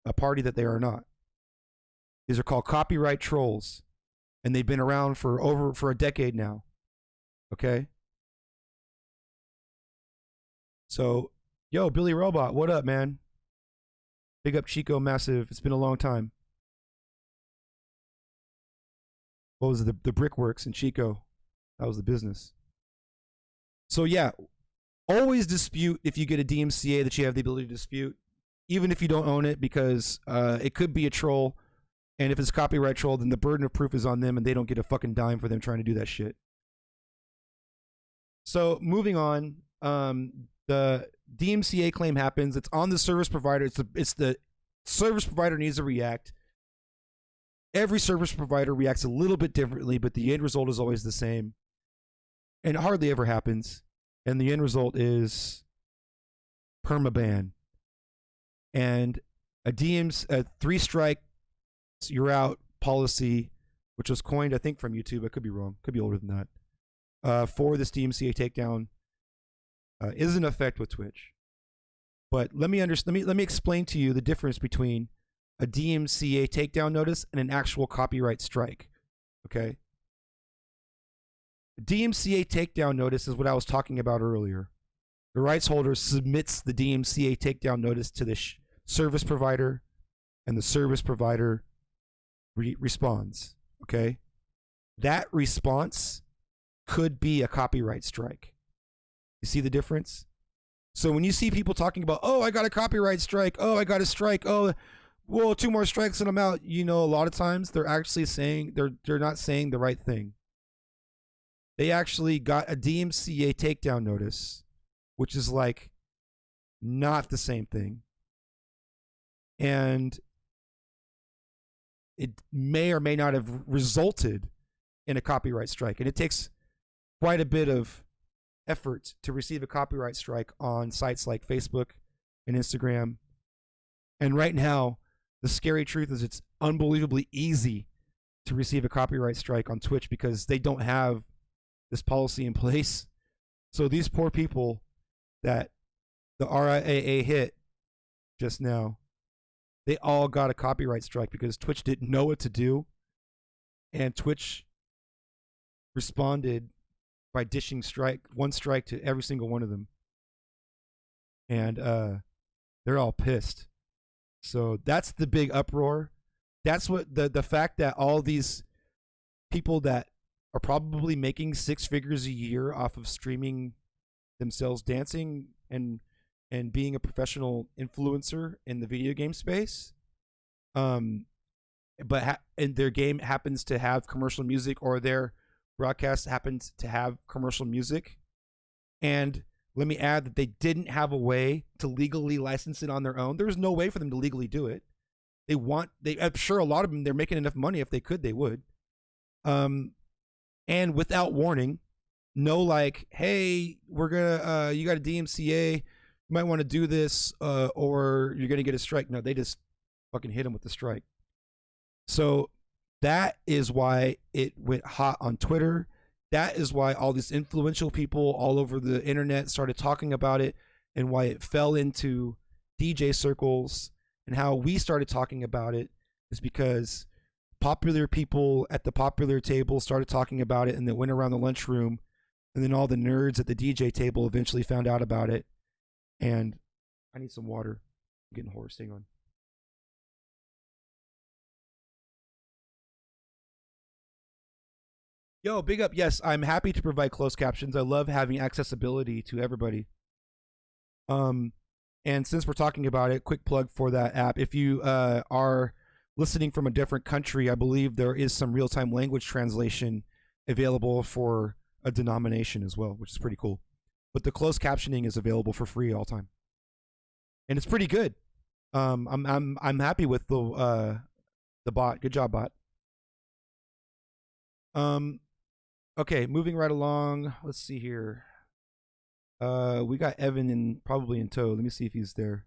a party that they are not. These are called copyright trolls, and they've been around for a decade now. Okay? So, yo, Billy Robot, what up, man? Big up Chico Massive. It's been a long time. What was it? The Brickworks in Chico. That was the business. So yeah, always dispute if you get a DMCA that you have the ability to dispute, even if you don't own it, because it could be a troll. And if it's a copyright troll, then the burden of proof is on them, and they don't get a fucking dime for them trying to do that shit. So moving on, the DMCA claim happens. It's on the service provider. It's the service provider needs to react. Every service provider reacts a little bit differently, but the end result is always the same. And it hardly ever happens. And the end result is permaban. And a 3-strike, you're out policy, which was coined, I think, from YouTube. I could be wrong. Could be older than that. For this DMCA takedown is in effect with Twitch. But let me explain to you the difference between a DMCA takedown notice and an actual copyright strike. Okay? DMCA takedown notice is what I was talking about earlier. The rights holder submits the DMCA takedown notice to the service provider, and the service provider responds. Okay? That response could be a copyright strike. You see the difference? So when you see people talking about, oh, I got a copyright strike, oh, I got a strike, oh, well, 2 more strikes and I'm out, you know, a lot of times they're actually saying, they're not saying the right thing. They actually got a DMCA takedown notice, which is like not the same thing. And it may or may not have resulted in a copyright strike. And it takes quite a bit of effort to receive a copyright strike on sites like Facebook and Instagram. And right now, the scary truth is it's unbelievably easy to receive a copyright strike on Twitch because they don't have this policy in place. So these poor people that the RIAA hit just now, they all got a copyright strike because Twitch didn't know what to do. And Twitch responded by dishing one strike to every single one of them. And they're all pissed. So that's the big uproar. That's what the fact that all these people that are probably making 6 figures a year off of streaming themselves dancing and being a professional influencer in the video game space. But and their game happens to have commercial music, or their broadcast happens to have commercial music. And let me add that they didn't have a way to legally license it on their own. There was no way for them to legally do it. I'm sure a lot of them, they're making enough money. If they could, they would. And without warning, no, like, hey, we're gonna, you got a DMCA, you might want to do this, or you're gonna get a strike. No, they just fucking hit them with the strike. So that is why it went hot on Twitter. That is why all these influential people all over the internet started talking about it, and why it fell into DJ circles, and how we started talking about it is because popular people at the popular table started talking about it, and it went around the lunchroom, and then all the nerds at the DJ table eventually found out about it. And I need some water. I'm getting hoarse. Hang on. Yo, big up. Yes, I'm happy to provide closed captions. I love having accessibility to everybody. And since we're talking about it, quick plug for that app. If you are listening from a different country, I believe there is some real-time language translation available for a denomination as well, which is pretty cool. But the closed captioning is available for free all time, and it's pretty good. I'm happy with the bot. Good job, bot. Okay, moving right along. Let's see here. We got Evan probably in tow. Let me see if he's there.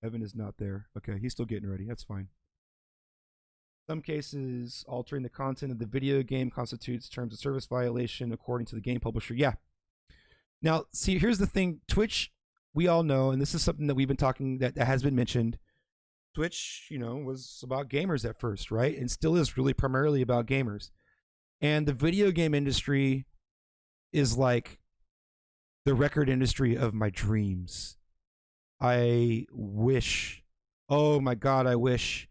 Evan is not there. Okay, he's still getting ready. That's fine. Some cases, altering the content of the video game constitutes terms of service violation according to the game publisher. Yeah. Now, see, here's the thing. Twitch, we all know, and this is something that we've been talking, that has been mentioned. Twitch, was about gamers at first, right? And still is really primarily about gamers. And the video game industry is like the record industry of my dreams. I wish, oh my God, I wish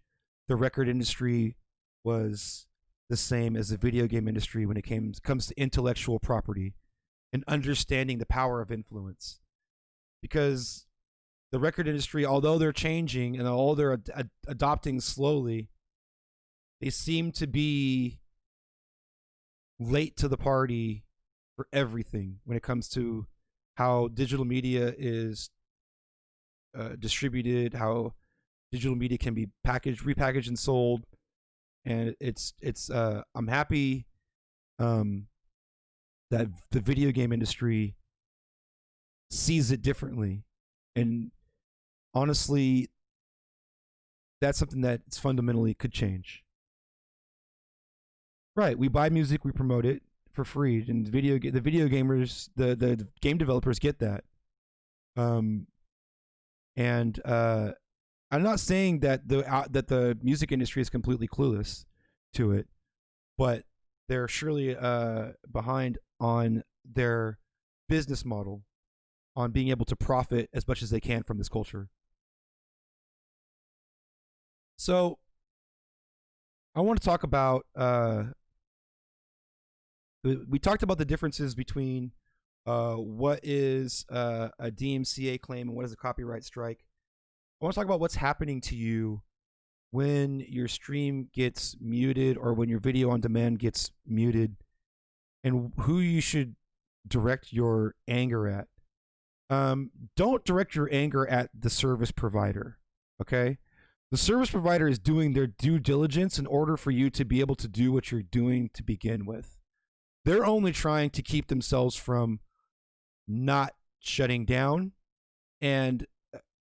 the record industry was the same as the video game industry when it comes to intellectual property and understanding the power of influence. Because the record industry, although they're changing and although they're adopting slowly, they seem to be late to the party for everything when it comes to how digital media is distributed, how digital media can be packaged, repackaged, and sold. And it's I'm happy that the video game industry sees it differently. And honestly, that's something that fundamentally could change. Right, we buy music, we promote it for free, and the video gamers, the game developers get that. And I'm not saying that the music industry is completely clueless to it, but they're surely behind on their business model, on being able to profit as much as they can from this culture. So I want to talk about we talked about the differences between what is a DMCA claim and what is a copyright strike. I want to talk about what's happening to you when your stream gets muted or when your video on demand gets muted, and who you should direct your anger at. Don't direct your anger at the service provider, okay? The service provider is doing their due diligence in order for you to be able to do what you're doing to begin with. They're only trying to keep themselves from not shutting down and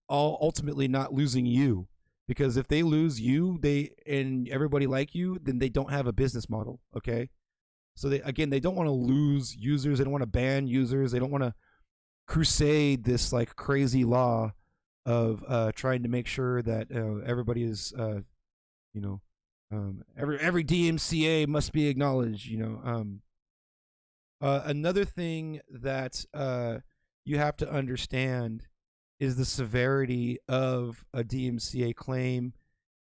ultimately not losing you. Because if they lose you, and everybody like you, then they don't have a business model, okay? So they don't want to lose users. They don't want to ban users. They don't want to crusade this like crazy law of trying to make sure that everybody is, every DMCA must be acknowledged. Another thing that you have to understand is the severity of a DMCA claim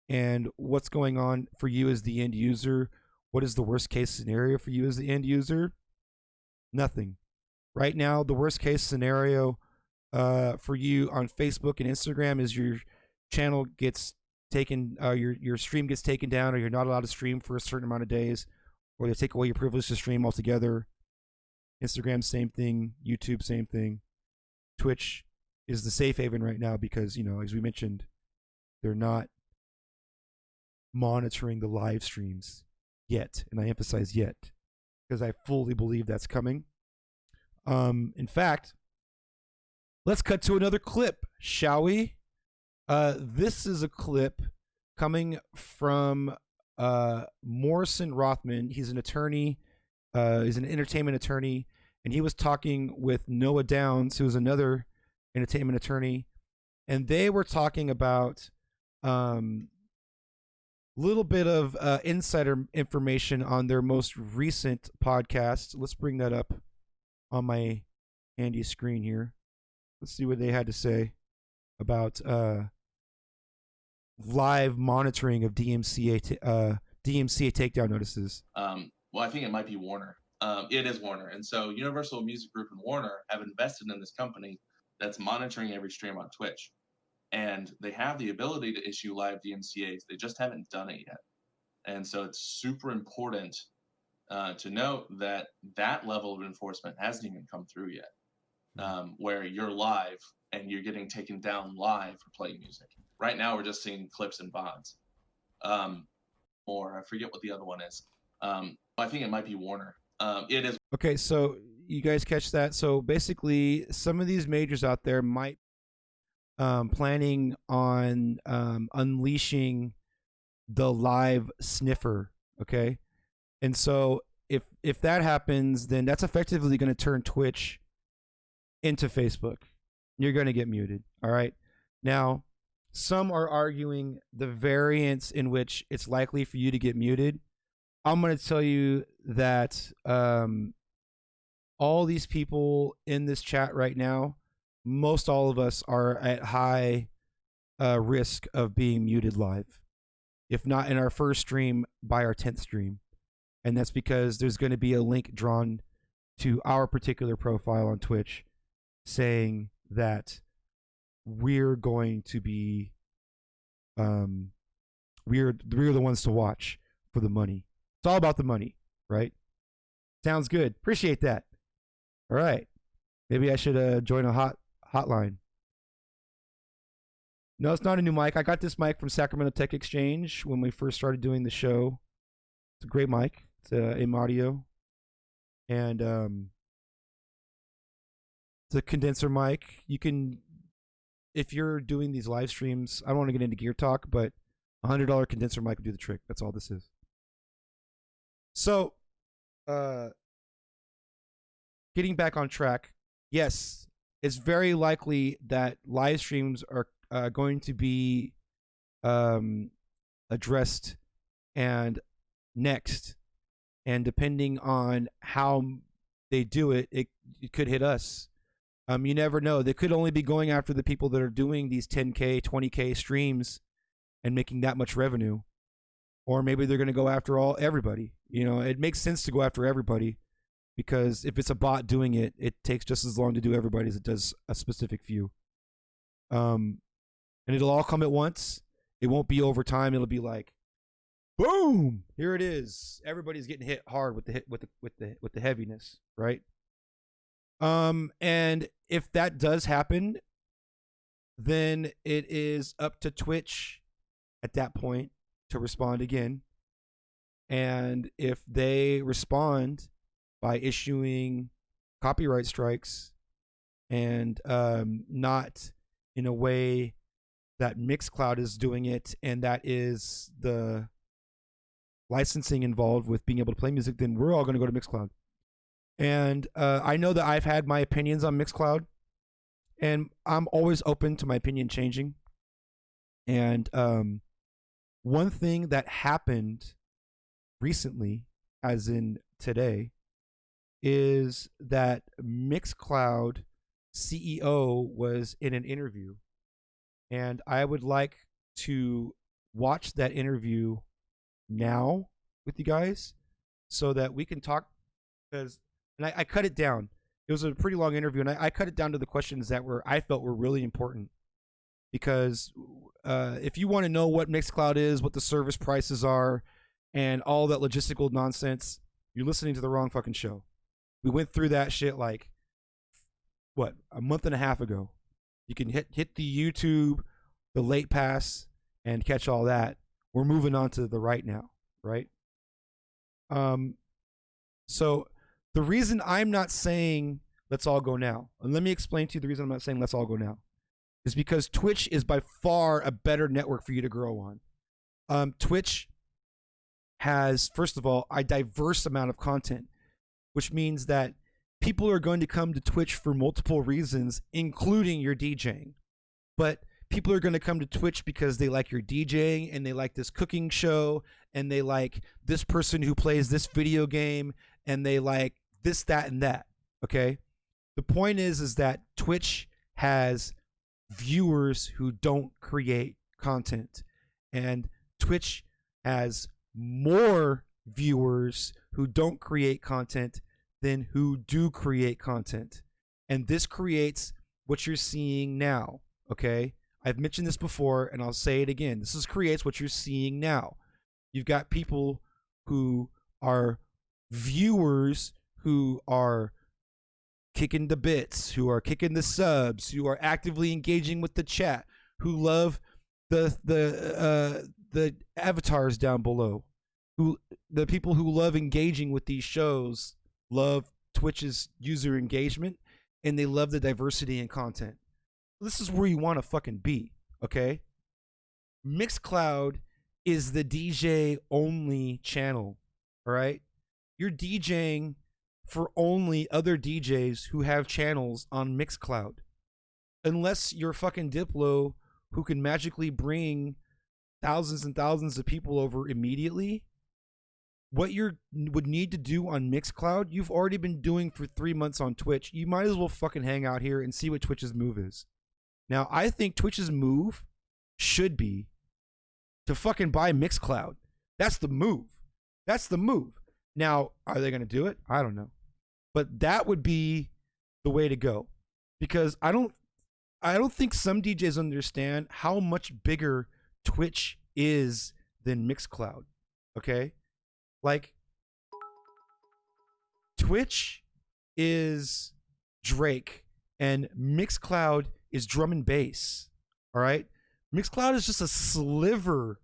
and what's going on for you as the end user. What is the worst case scenario for you as the end user? Nothing. Right now, the worst case scenario for you on Facebook and Instagram is your channel gets taken, your stream gets taken down, or you're not allowed to stream for a certain amount of days, or they take away your privilege to stream altogether. Instagram, same thing. YouTube, same thing. Twitch is the safe haven right now because, as we mentioned, they're not monitoring the live streams yet, and I emphasize yet because I fully believe that's coming. In fact, let's cut to another clip, shall we? This is a clip coming from Morrison Rothman. He's an attorney. He's an entertainment attorney, and he was talking with Noah Downs, who's another entertainment attorney, and they were talking about little bit of insider information on their most recent podcast. Let's bring that up on my handy screen here. Let's see what they had to say about live monitoring of DMCA takedown notices. Well, I think it might be Warner. It is Warner. And so Universal Music Group and Warner have invested in this company that's monitoring every stream on Twitch. And they have the ability to issue live DMCAs. They just haven't done it yet. And so it's super important to note that that level of enforcement hasn't even come through yet, where you're live and you're getting taken down live for playing music. Right now, we're just seeing clips and VODs. Or I forget what the other one is. I think it might be Warner. It is. Okay, so you guys catch that? So basically, some of these majors out there might planning on unleashing the live sniffer. Okay, and so if that happens, then that's effectively going to turn Twitch into Facebook. You're going to get muted. All right. Now, some are arguing the variance in which it's likely for you to get muted. I'm going to tell you that all these people in this chat right now, most all of us are at high risk of being muted live, if not in our first stream, by our 10th stream. And that's because there's going to be a link drawn to our particular profile on Twitch saying that we're going to be we're the ones to watch for the money. It's all about the money, right? Sounds good. Appreciate that. All right. Maybe I should join a hotline. No, it's not a new mic. I got this mic from Sacramento Tech Exchange when we first started doing the show. It's a great mic. It's AIM audio. And it's a condenser mic. You can, if you're doing these live streams, I don't want to get into gear talk, but $100 condenser mic will do the trick. That's all this is. So, getting back on track, yes, it's very likely that live streams are going to be addressed and next, and depending on how they do it, it could hit us. You never know. They could only be going after the people that are doing these 10K, 20K streams and making that much revenue. Or maybe they're going to go after everybody. It makes sense to go after everybody because if it's a bot doing it, it takes just as long to do everybody as it does a specific few. And it'll all come at once. It won't be over time. It'll be like, boom, here it is. Everybody's getting hit hard with the heaviness, right? And if that does happen, then it is up to Twitch at that point to respond again. And if they respond by issuing copyright strikes and not in a way that Mixcloud is doing it, and that is the licensing involved with being able to play music, then we're all going to go to Mixcloud. And I know that I've had my opinions on Mixcloud, and I'm always open to my opinion changing. And one thing that happened recently, as in today, is that Mixcloud CEO was in an interview. And I would like to watch that interview now with you guys so that we can talk, because I cut it down. It was a pretty long interview, and I cut it down to the questions that I felt were really important. Because if you want to know what Mixcloud is, what the service prices are, and all that logistical nonsense, you're listening to the wrong fucking show. We went through that shit like, what, a month and a half ago. You can hit the YouTube, the late pass, and catch all that. We're moving on to the right now, right? So the reason I'm not saying let's all go now, and let me explain to you the reason I'm not saying let's all go now, is because Twitch is by far a better network for you to grow on. Twitch has, first of all, a diverse amount of content, which means that people are going to come to Twitch for multiple reasons, including your DJing. But people are going to come to Twitch because they like your DJing, and they like this cooking show, and they like this person who plays this video game, and they like this, that, and that. Okay? The point is that Twitch has viewers who don't create content, and Twitch has more viewers who don't create content than who do create content. And this creates what you're seeing now. Okay, I've mentioned this before, and I'll say it again. Creates what you're seeing now. You've got people who are viewers, who are kicking the bits, who are kicking the subs, who are actively engaging with the chat, who love the avatars down below, the people who love engaging with these shows love Twitch's user engagement, and they love the diversity in content. This is where you want to fucking be, okay? Mixcloud is the DJ only channel, all right? You're DJing for only other DJs who have channels on Mixcloud. Unless you're fucking Diplo, who can magically bring thousands and thousands of people over immediately. What you would need to do on Mixcloud, you've already been doing for 3 months on Twitch. You might as well fucking hang out here and see what Twitch's move is. Now, I think Twitch's move should be to fucking buy Mixcloud. That's the move. That's the move. Now, are they going to do it? I don't know. But that would be the way to go. Because I don't think some DJs understand how much bigger Twitch is than Mixcloud. Okay? Like, Twitch is Drake and Mixcloud is drum and bass. All right? Mixcloud is just a sliver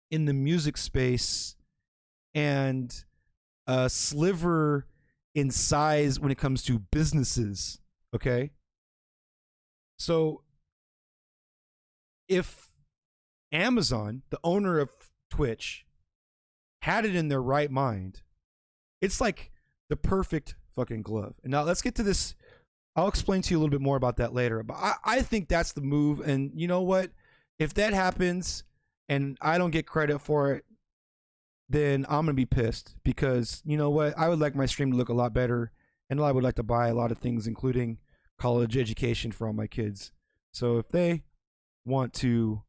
in the music space and a sliver in size when it comes to businesses. Okay? So if Amazon, the owner of Twitch, had it in their right mind, it's like the perfect fucking glove. And now let's get to this. I'll explain to you a little bit more about that later. But I think that's the move. And you know what? If that happens and I don't get credit for it, then I'm going to be pissed. Because you know what? I would like my stream to look a lot better. And I would like to buy a lot of things, including college education for all my kids. So if they want to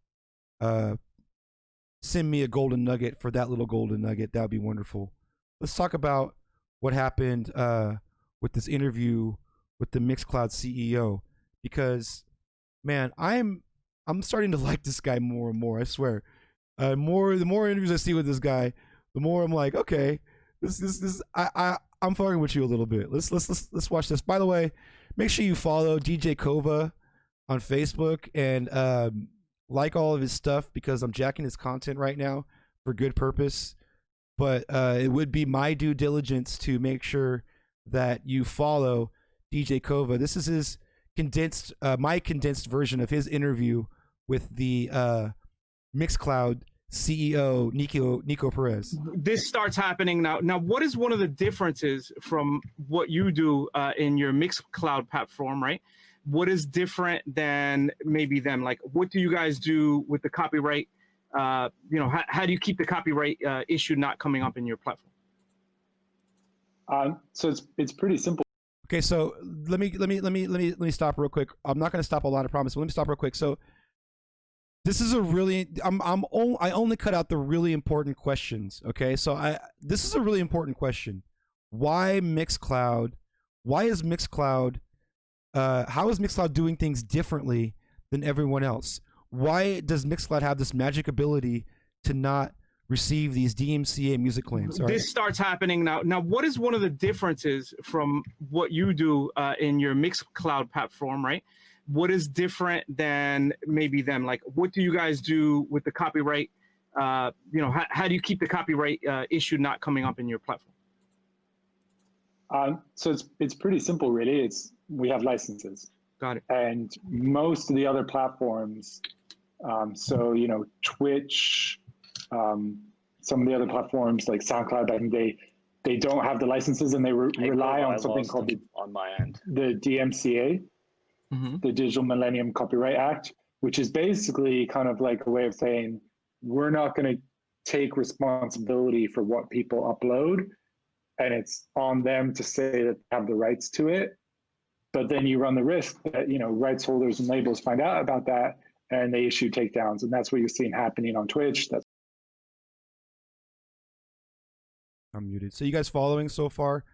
send me a golden nugget for that little golden nugget, that would be wonderful. Let's talk about what happened with this interview with the Mixcloud CEO, because man, I'm starting to like this guy more and more. I swear. The more interviews I see with this guy, the more I'm like, okay, I'm fucking with you a little bit. Let's watch this. By the way, make sure you follow DJ Kova on Facebook and like all of his stuff, because I'm jacking his content right now for good purpose. But it would be my due diligence to make sure that you follow DJ Kova. This is his condensed, my condensed version of his interview with the Mixcloud CEO Nico Perez. This starts happening now. Now, what is one of the differences from what you do in your Mixcloud platform, right? What is different than maybe them? Like, what do you guys do with the copyright? How do you keep the copyright issue not coming up in your platform? So it's pretty simple. Okay, so let me stop real quick. I'm not going to stop a lot, I promise. But let me stop real quick. So this is a really I only cut out the really important questions. Okay, so this is a really important question. Why Mixcloud why is Mixcloud, how is Mixcloud doing things differently than everyone else? Why does Mixcloud have this magic ability to not receive these DMCA music claims? This starts happening now. Now, what is one of the differences from what you do in your Mixcloud platform, right? What is different than maybe them? Like, what do you guys do with the copyright? How do you keep the copyright issue not coming up in your platform? So it's pretty simple, really. We have licenses. Got it. And most of the other platforms, Twitch, some of the other platforms like SoundCloud, I think they don't have the licenses, and they rely on something called on my end, the DMCA, the Digital Millennium Copyright Act, which is basically kind of like a way of saying we're not going to take responsibility for what people upload, and it's on them to say that they have the rights to it. But then you run the risk that rights holders and labels find out about that, and they issue takedowns, and that's what you're seeing happening on Twitch. I'm muted. So you guys following so far?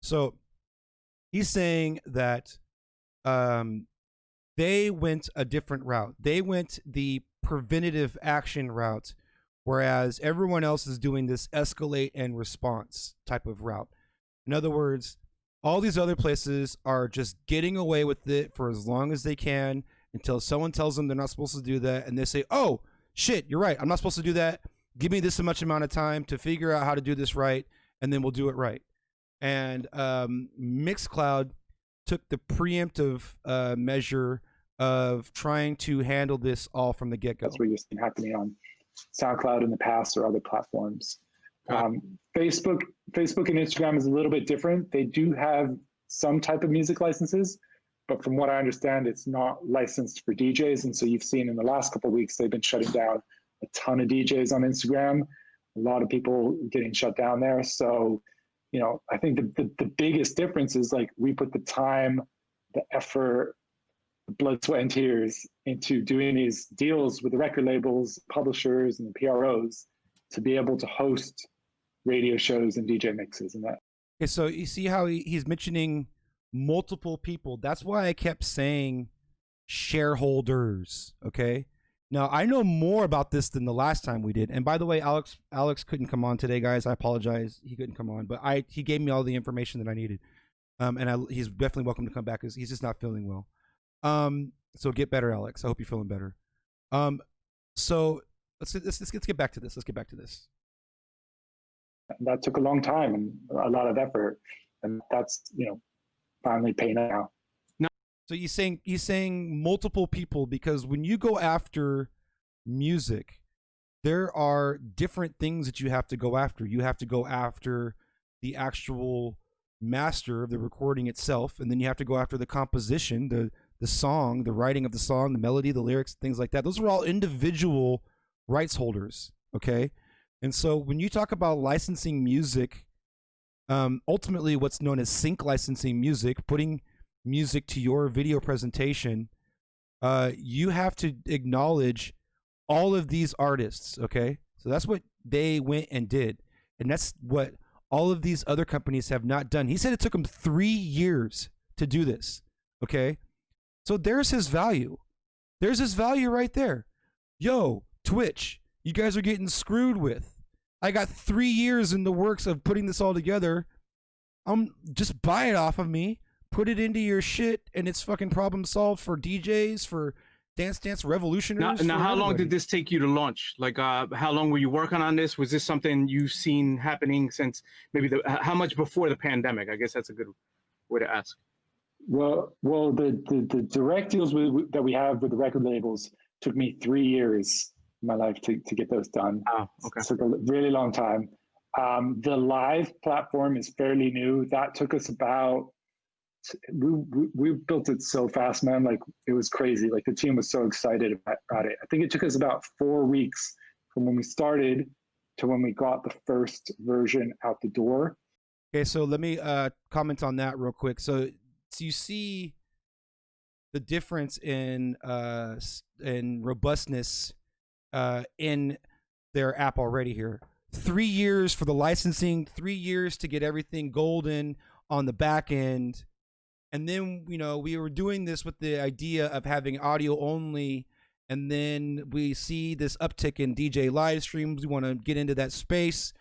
So he's saying that they went a different route. They went the preventative action route, whereas everyone else is doing this escalate and response type of route. In other words, all these other places are just getting away with it for as long as they can until someone tells them they're not supposed to do that, and they say, oh, shit, you're right. I'm not supposed to do that. Give me this much amount of time to figure out how to do this right, and then we'll do it right. And Mixcloud took the preemptive measure of trying to handle this all from the get-go. That's what you're seeing happening on SoundCloud in the past or other platforms. Facebook and Instagram is a little bit different. They do have some type of music licenses, but from what I understand, it's not licensed for DJs. And so you've seen in the last couple of weeks, they've been shutting down a ton of DJs on Instagram, a lot of people getting shut down there. So, I think the biggest difference is like we put the time, the effort, the blood, sweat, and tears into doing these deals with the record labels, publishers, and the PROs to be able to host radio shows and DJ mixes and that. Okay, so you see how he's mentioning multiple people. That's why I kept saying shareholders, okay? Now, I know more about this than the last time we did. And by the way, Alex couldn't come on today, guys. I apologize. He couldn't come on, but he gave me all the information that I needed. He's definitely welcome to come back because he's just not feeling well. So get better, Alex. I hope you're feeling better. So let's get back to this. Let's get back to this. That took a long time and a lot of effort, and that's finally paying out. So he's saying multiple people, because when you go after music, there are different things that you have to go after. You have to go after the actual master of the recording itself, and then you have to go after the composition, the song, the writing of the song, the melody, the lyrics, things like that. Those are all individual rights holders, okay? And so when you talk about licensing music, ultimately what's known as sync licensing music, putting music to your video presentation, you have to acknowledge all of these artists, okay? So that's what they went and did. And that's what all of these other companies have not done. He said it took him 3 years to do this, okay? So there's his value. There's his value right there. Yo, Twitch, you guys are getting screwed with. I got 3 years in the works of putting this all together. Just buy it off of me, put it into your shit, and it's fucking problem solved for DJs, for Dance Revolutionaries. Now how long did this take you to launch? Like, how long were you working on this? Was this something you've seen happening since maybe how much before the pandemic? I guess that's a good way to ask. Well, the direct deals that we have with the record labels took me 3 years in my life to get those done. Oh, okay. It took a really long time. The live platform is fairly new. That took us about, we built it so fast, man. Like, it was crazy. Like, the team was so excited about it. I think it took us about 4 weeks from when we started to when we got the first version out the door. Okay, so let me comment on that real quick. So you see the difference in robustness in their app already here. 3 years for the licensing, 3 years to get everything golden on the back end, And then, we were doing this with the idea of having audio only. And then we see this uptick in DJ live streams. We want to get into that space.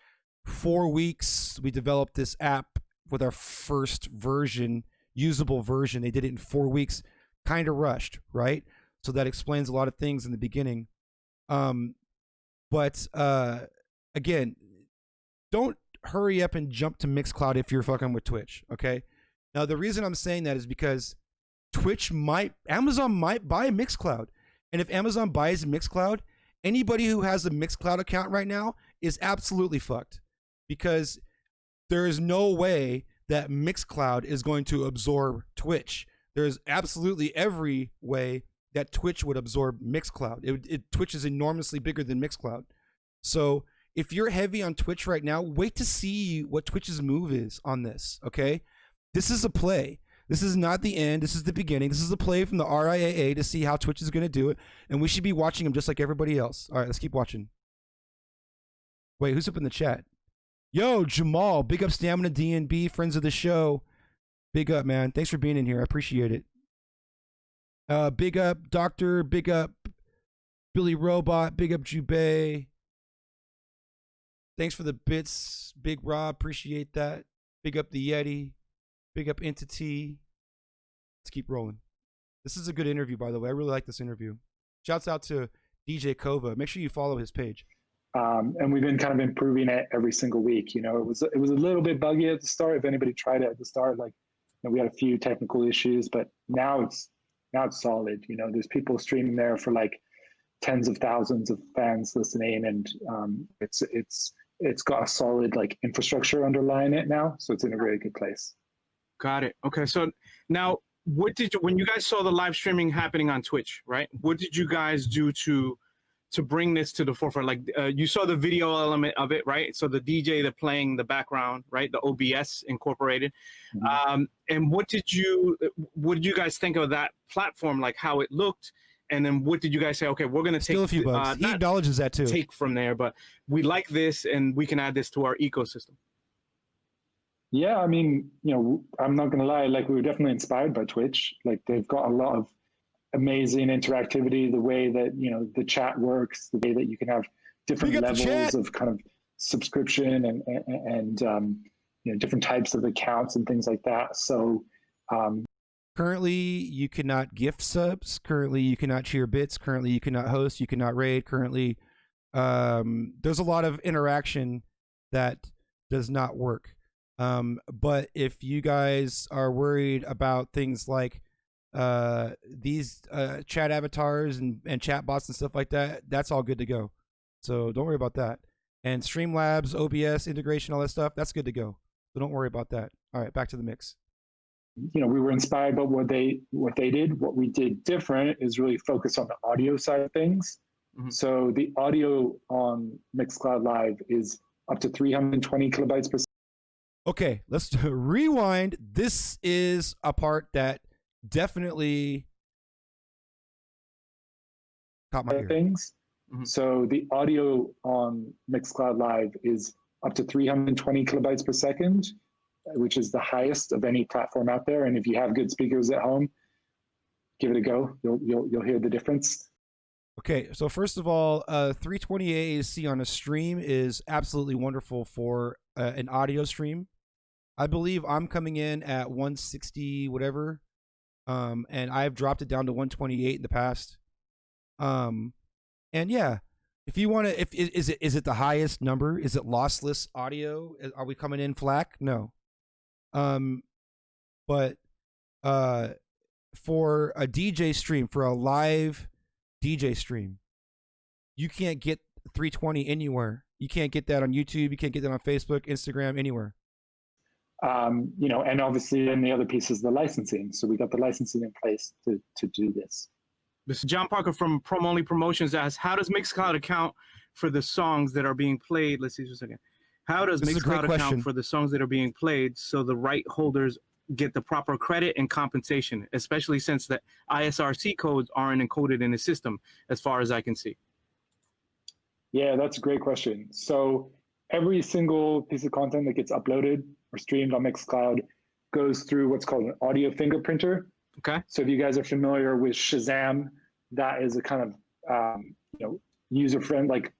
4 weeks, we developed this app with our first version, usable version. They did it in 4 weeks, kind of rushed, right? So that explains a lot of things in the beginning. But again, don't hurry up and jump to Mixcloud if you're fucking with Twitch, okay? Now, the reason I'm saying that is because Amazon might buy Mixcloud. And if Amazon buys Mixcloud, anybody who has a Mixcloud account right now is absolutely fucked, because there is no way that Mixcloud is going to absorb Twitch. There's absolutely every way that Twitch would absorb Mixcloud. Twitch is enormously bigger than Mixcloud. So if you're heavy on Twitch right now, wait to see what Twitch's move is on this, okay? This is a play. This is not the end. This is the beginning. This is a play from the RIAA to see how Twitch is going to do it. And we should be watching them just like everybody else. All right, let's keep watching. Wait, who's up in the chat? Yo, Jamal, big up Stamina DNB, friends of the show. Big up, man. Thanks for being in here. I appreciate it. Big up, Doctor. Big up, Billy Robot. Big up, Jubei. Thanks for the bits, Big Rob. Appreciate that. Big up the Yeti. Big up Entity. Let's keep rolling. This is a good interview, by the way. I really like this interview. Shouts out to DJ Kova. Make sure you follow his page. And we've been kind of improving it every single week. It was a little bit buggy at the start. If anybody tried it at the start, we had a few technical issues, but now it's solid. There's people streaming there for like tens of thousands of fans listening, and it's got a solid infrastructure underlying it now, so it's in a really good place. Got it. Okay, so now when you guys saw the live streaming happening on Twitch, right? What did you guys do to bring this to the forefront? You saw the video element of it, right? So the DJ, they're playing the background, right? The OBS incorporated. Mm-hmm. And what did you guys think of that platform? Like how it looked, and then what did you guys say? Okay, we're gonna take a few bucks. He acknowledges that too. Take from there, but we like this, and we can add this to our ecosystem. Yeah, I mean, I'm not gonna lie. We were definitely inspired by Twitch. They've got a lot of amazing interactivity, the way that the chat works, the way that you can have different levels of kind of subscription and different types of accounts and things like that. So currently you cannot gift subs, currently you cannot share bits, currently you cannot host, you cannot raid, currently there's a lot of interaction that does not work. But if you guys are worried about things like these chat avatars and chat bots and stuff like that, that's all good to go. So don't worry about that. And Streamlabs, OBS integration, all that stuff, that's good to go. So don't worry about that. All right, back to the mix. We were inspired by what they did. What we did different is really focus on the audio side of things. Mm-hmm. So the audio on Mixcloud Live is up to 320 kilobytes per second. Okay, let's rewind. This is a part that definitely caught my ear. Things. Mm-hmm. So the audio on Mixcloud Live is up to 320 kilobytes per second, which is the highest of any platform out there. And if you have good speakers at home, give it a go. You'll hear the difference. Okay, so first of all, 320 AAC on a stream is absolutely wonderful for an audio stream. I believe I'm coming in at 160 whatever, and I've dropped it down to 128 in the past. And yeah, if you want to, is it the highest number? Is it lossless audio? Are we coming in FLAC? No. But for a DJ stream, for a live DJ stream, you can't get 320 anywhere. You can't get that on YouTube. You can't get that on Facebook, Instagram, anywhere. And obviously then the other piece is the licensing. So we got the licensing in place to do this. This is John Parker from Promo Only Promotions asks, how does Mixcloud account for the songs that are being played? Let's see just a second. How does Mixcloud account for the songs that are being played so the right holders get the proper credit and compensation, especially since the ISRC codes aren't encoded in the system, as far as I can see? Yeah, that's a great question. So every single piece of content that gets uploaded or streamed on Mixcloud goes through what's called an audio fingerprinter. Okay. So if you guys are familiar with Shazam, that is a kind of user friend, like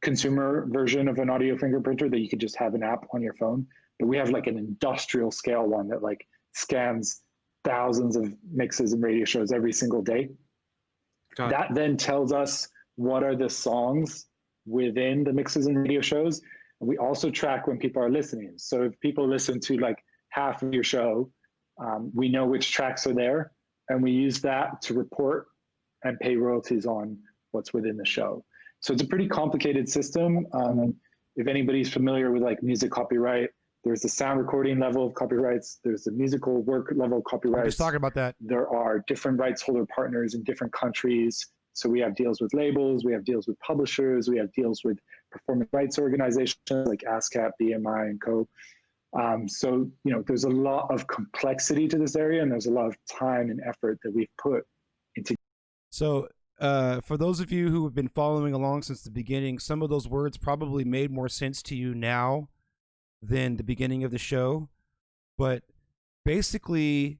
consumer version of an audio fingerprinter that you could just have an app on your phone. But we have like an industrial scale one that like scans thousands of mixes and radio shows every single day. That then tells us what are the songs within the mixes and radio shows. And we also track when people are listening. So if people listen to like half of your show, we know which tracks are there, and we use that to report and pay royalties on what's within the show. So it's a pretty complicated system. If anybody's familiar with like music copyright, there's the sound recording level of copyrights, there's the musical work level of copyrights. Just talking about that. There are different rights holder partners in different countries. So we have deals with labels, we have deals with publishers, we have deals with performance rights organizations like ASCAP, BMI, and Co. So, there's a lot of complexity to this area, and there's a lot of time and effort that we've put into. So for those of you who have been following along since the beginning, some of those words probably made more sense to you now than the beginning of the show. But basically,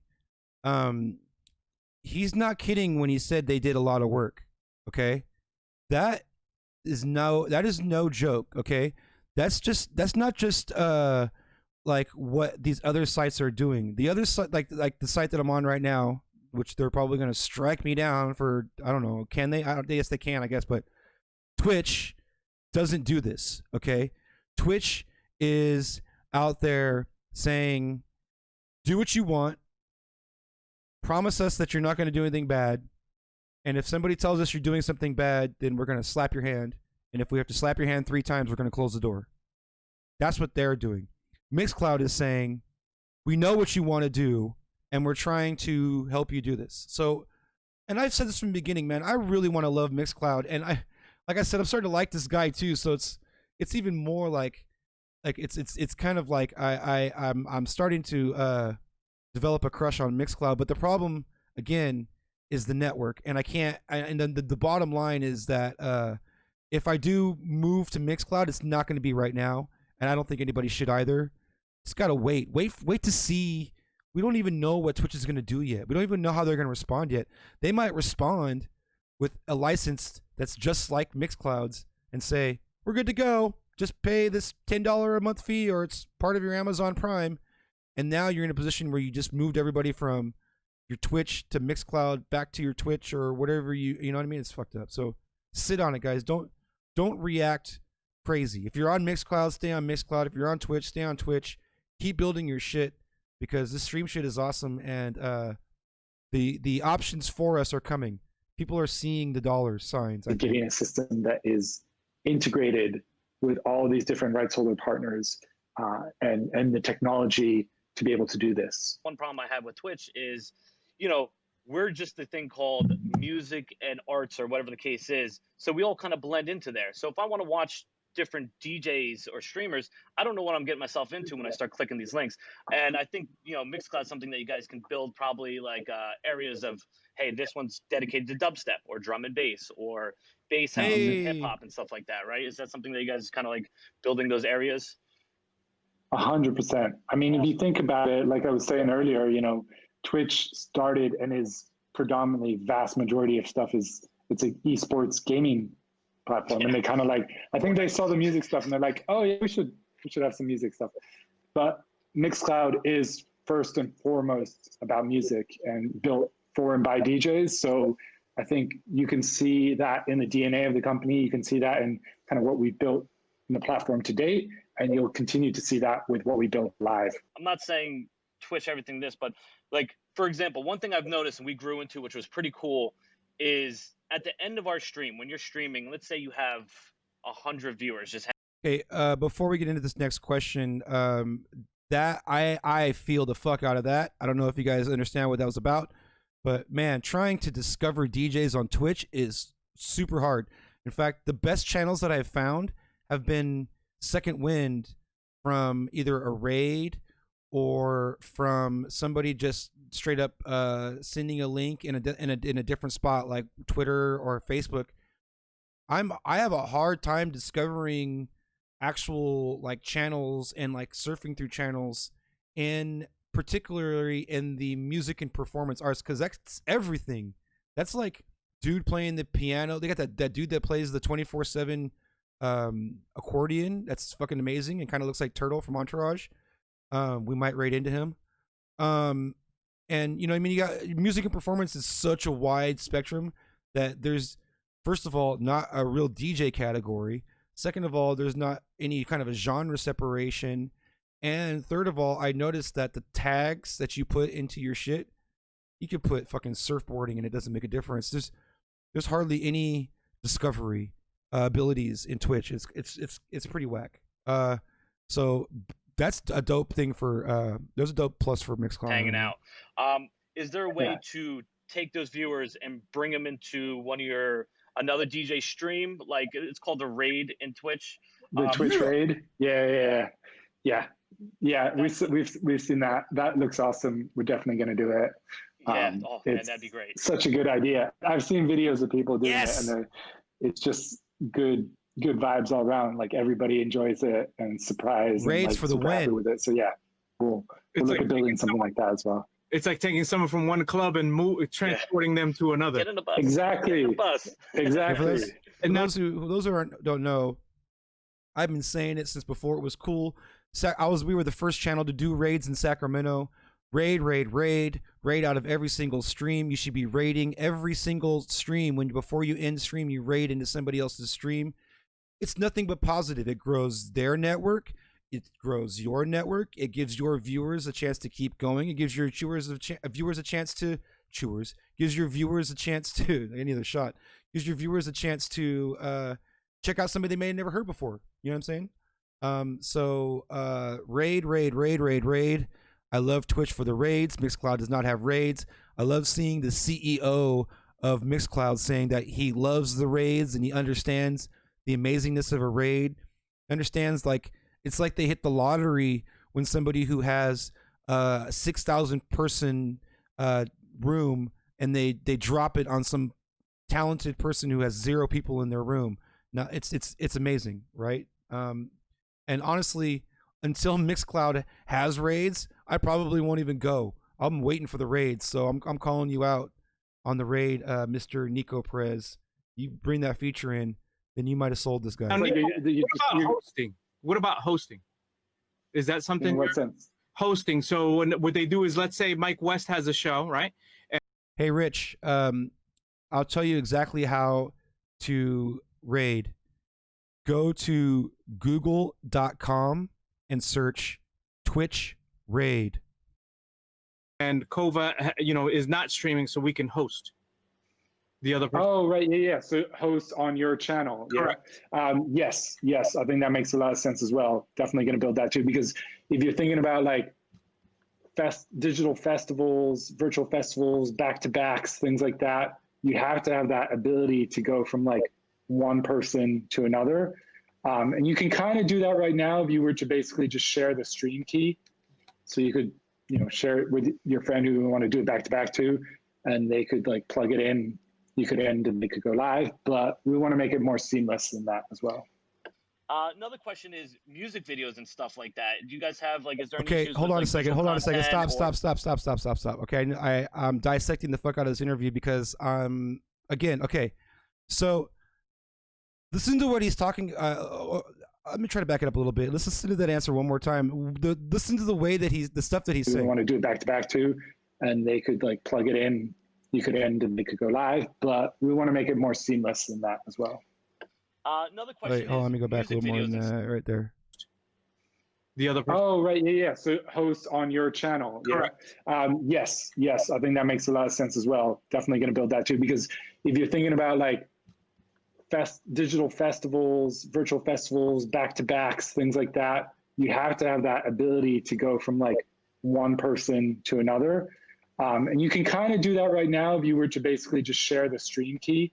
he's not kidding when he said they did a lot of work. Okay, that is no joke. Okay, that's not just like what these other sites are doing. The other site, like the site that I'm on right now, which they're probably going to strike me down for, I don't know, can they? Yes, they can, I guess, but Twitch doesn't do this, okay? Twitch is out there saying, do what you want, promise us that you're not going to do anything bad, and if somebody tells us you're doing something bad, then we're going to slap your hand, and if we have to slap your hand 3 times, we're going to close the door. That's what they're doing. Mixcloud is saying, we know what you want to do, and we're trying to help you do this. So, and I've said this from the beginning, man, I really want to love Mixcloud, and like I said, I'm starting to like this guy too, so it's even more like it's kind of like I'm starting to develop a crush on Mixcloud, but the problem again is the network, and and then the bottom line is that if I do move to Mixcloud, it's not going to be right now, and I don't think anybody should either. Just gotta wait to see. We don't even know what Twitch is going to do yet. We don't even know how they're going to respond yet. They might respond with a license that's just like Mixcloud's and say, we're good to go. Just pay this $10 a month fee, or it's part of your Amazon Prime. And now you're in a position where you just moved everybody from your Twitch to Mixcloud back to your Twitch or whatever you know what I mean? It's fucked up. So sit on it, guys. Don't react crazy. If you're on Mixcloud, stay on Mixcloud. If you're on Twitch, stay on Twitch. Keep building your shit, because this stream shit is awesome, and the options for us are coming. People are seeing the dollar signs. Giving a system that is integrated with all these different rights holder partners and the technology to be able to do this. One problem I have with Twitch is, we're just a thing called music and arts, or whatever the case is. So we all kind of blend into there. So if I want to watch different DJs or streamers, I don't know what I'm getting myself into when I start clicking these links. And I think, Mixcloud is something that you guys can build probably like areas of, hey, this one's dedicated to dubstep or drum and bass or bass house and hip hop and stuff like that, right? Is that something that you guys kind of like building those areas? 100%. I mean, if you think about it, like I was saying earlier, Twitch started and is predominantly vast majority of stuff it's an esports gaming platform, and they kind of like, I think they saw the music stuff and they're like, oh yeah, we should have some music stuff. But Mixcloud is first and foremost about music and built for and by DJs. So I think you can see that in the DNA of the company. You can see that in kind of what we built in the platform to date, and you'll continue to see that with what we built live. I'm not saying Twitch everything this, but like, for example, one thing I've noticed and we grew into, which was pretty cool, is at the end of our stream, when you're streaming, let's say you have 100 viewers, just okay, before we get into this next question, that I feel the fuck out of that. I don't know if you guys understand what that was about, but man, trying to discover DJs on Twitch is super hard. In fact, the best channels that I've found have been second wind from either a raid or from somebody just straight up sending a link in a different spot like Twitter or Facebook. I have a hard time discovering actual like channels and like surfing through channels in particularly in the music and performance arts, because that's everything. That's like dude playing the piano. They got that dude that plays the 24/7 accordion. That's fucking amazing and kind of looks like Turtle from Entourage. We might raid into him. And you know, I mean, you got music and performance is such a wide spectrum that there's, first of all, not a real DJ category. Second of all, there's not any kind of a genre separation. And third of all, I noticed that the tags that you put into your shit, you could put fucking surfboarding and it doesn't make a difference. There's hardly any discovery abilities in Twitch. It's pretty whack. So that's a dope thing for there's a dope plus for Mixcloud. Hanging out. Is there a way to take those viewers and bring them into another DJ stream? Like it's called the raid in Twitch. The Twitch raid? Yeah. We've seen that. That looks awesome. We're definitely going to do it. Yeah, man, that'd be great. Such a good idea. I've seen videos of people doing it, and it's just good vibes all around. Like everybody enjoys it and surprise. Raids and, like, for the win with it. So yeah, we'll look at building something like that as well. It's like taking someone from one club and transporting them to another. Get in the bus. Exactly. Get in the bus. Exactly. And those who don't know, I've been saying it since before it was cool. We were the first channel to do raids in Sacramento. Raid out of every single stream. You should be raiding every single stream. Before you end stream, you raid into somebody else's stream. It's nothing but positive. It grows their network. It grows your network. It gives your viewers a chance to keep going. It gives your viewers a chance to gives your viewers a chance to any other shot. Gives your viewers a chance to check out somebody they may have never heard before. You know what I'm saying? So raid. I love Twitch for the raids. Mixcloud does not have raids. I love seeing the CEO of Mixcloud saying that he loves the raids and he understands the amazingness of a raid. Understands, like, it's like they hit the lottery when somebody who has a 6,000 person room and they drop it on some talented person who has 0 people in their room. Now it's amazing, right? And honestly, until Mixcloud has raids, I probably won't even go. I'm waiting for the raids, so I'm calling you out on the raid, Mr. Nico Perez. You bring that feature in, then you might have sold this guy. What about hosting? Is that something? In what sense? Hosting. So what they do is, let's say Mike West has a show, right? Hey, Rich, I'll tell you exactly how to raid. Go to google.com and search Twitch raid. And Kova, is not streaming, so we can host the other person. Oh, right. Yeah. So host on your channel. Correct. Yes. I think that makes a lot of sense as well. Definitely going to build that too, because if you're thinking about like digital festivals, virtual festivals, back-to-backs, things like that, you have to have that ability to go from like one person to another. And you can kind of do that right now if you were to basically just share the stream key. So you could, share it with your friend who you want to do it back-to-back to, and they could like plug it in. You could end and they could go live, but we want to make it more seamless than that as well. Another question is music videos and stuff like that. Do you guys have is there any Okay, issues hold with, on a second. Hold on a second. Stop. Stop. Okay, I'm dissecting the fuck out of this interview because okay. So listen to what he's talking. Let me try to back it up a little bit. Let's listen to that answer one more time. Listen to the way that the stuff that he's saying. We want to do it back-to-back too, and they could like plug it in. You could end and they could go live, but we want to make it more seamless than that as well. Another question. Wait, hold on, let me go back a little more than that right there. The other person. Oh, right. Yeah. So host on your channel. Correct. Yes. I think that makes a lot of sense as well. Definitely going to build that too, because if you're thinking about like digital festivals, virtual festivals, back-to-backs, things like that, you have to have that ability to go from like one person to another. And you can kind of do that right now if you were to basically just share the stream key.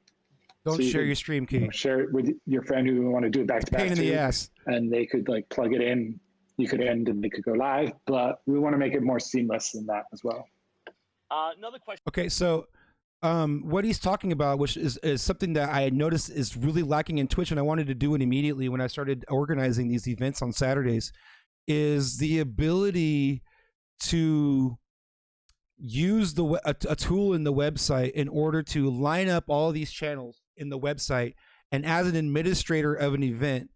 Don't share your stream key. Share it with your friend who want to do it back-to-back. Pain in the ass. And they could like plug it in. You could end and they could go live, but we want to make it more seamless than that as well. Another question. Okay, so what he's talking about, which is something that I had noticed is really lacking in Twitch, and I wanted to do it immediately when I started organizing these events on Saturdays, is the ability to use a tool in the website in order to line up all of these channels in the website, and as an administrator of an event,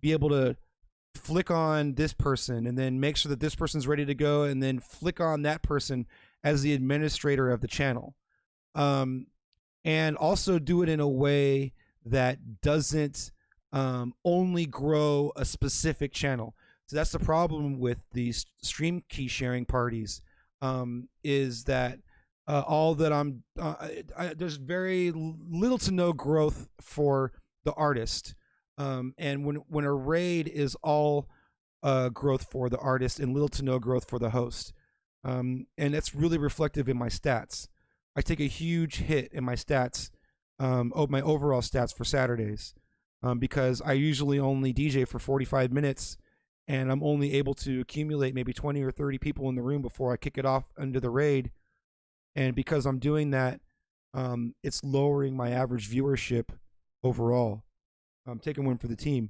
be able to flick on this person and then make sure that this person's ready to go, and then flick on that person as the administrator of the channel, and also do it in a way that doesn't only grow a specific channel. So that's the problem with these stream key sharing parties, is that all that there's very little to no growth for the artist, and when a raid is all growth for the artist and little to no growth for the host, and that's really reflective in my stats. I take a huge hit in my stats, my overall stats for Saturdays, because I usually only DJ for 45 minutes, and I'm only able to accumulate maybe 20 or 30 people in the room before I kick it off under the raid. And because I'm doing that, it's lowering my average viewership overall. I'm taking one for the team.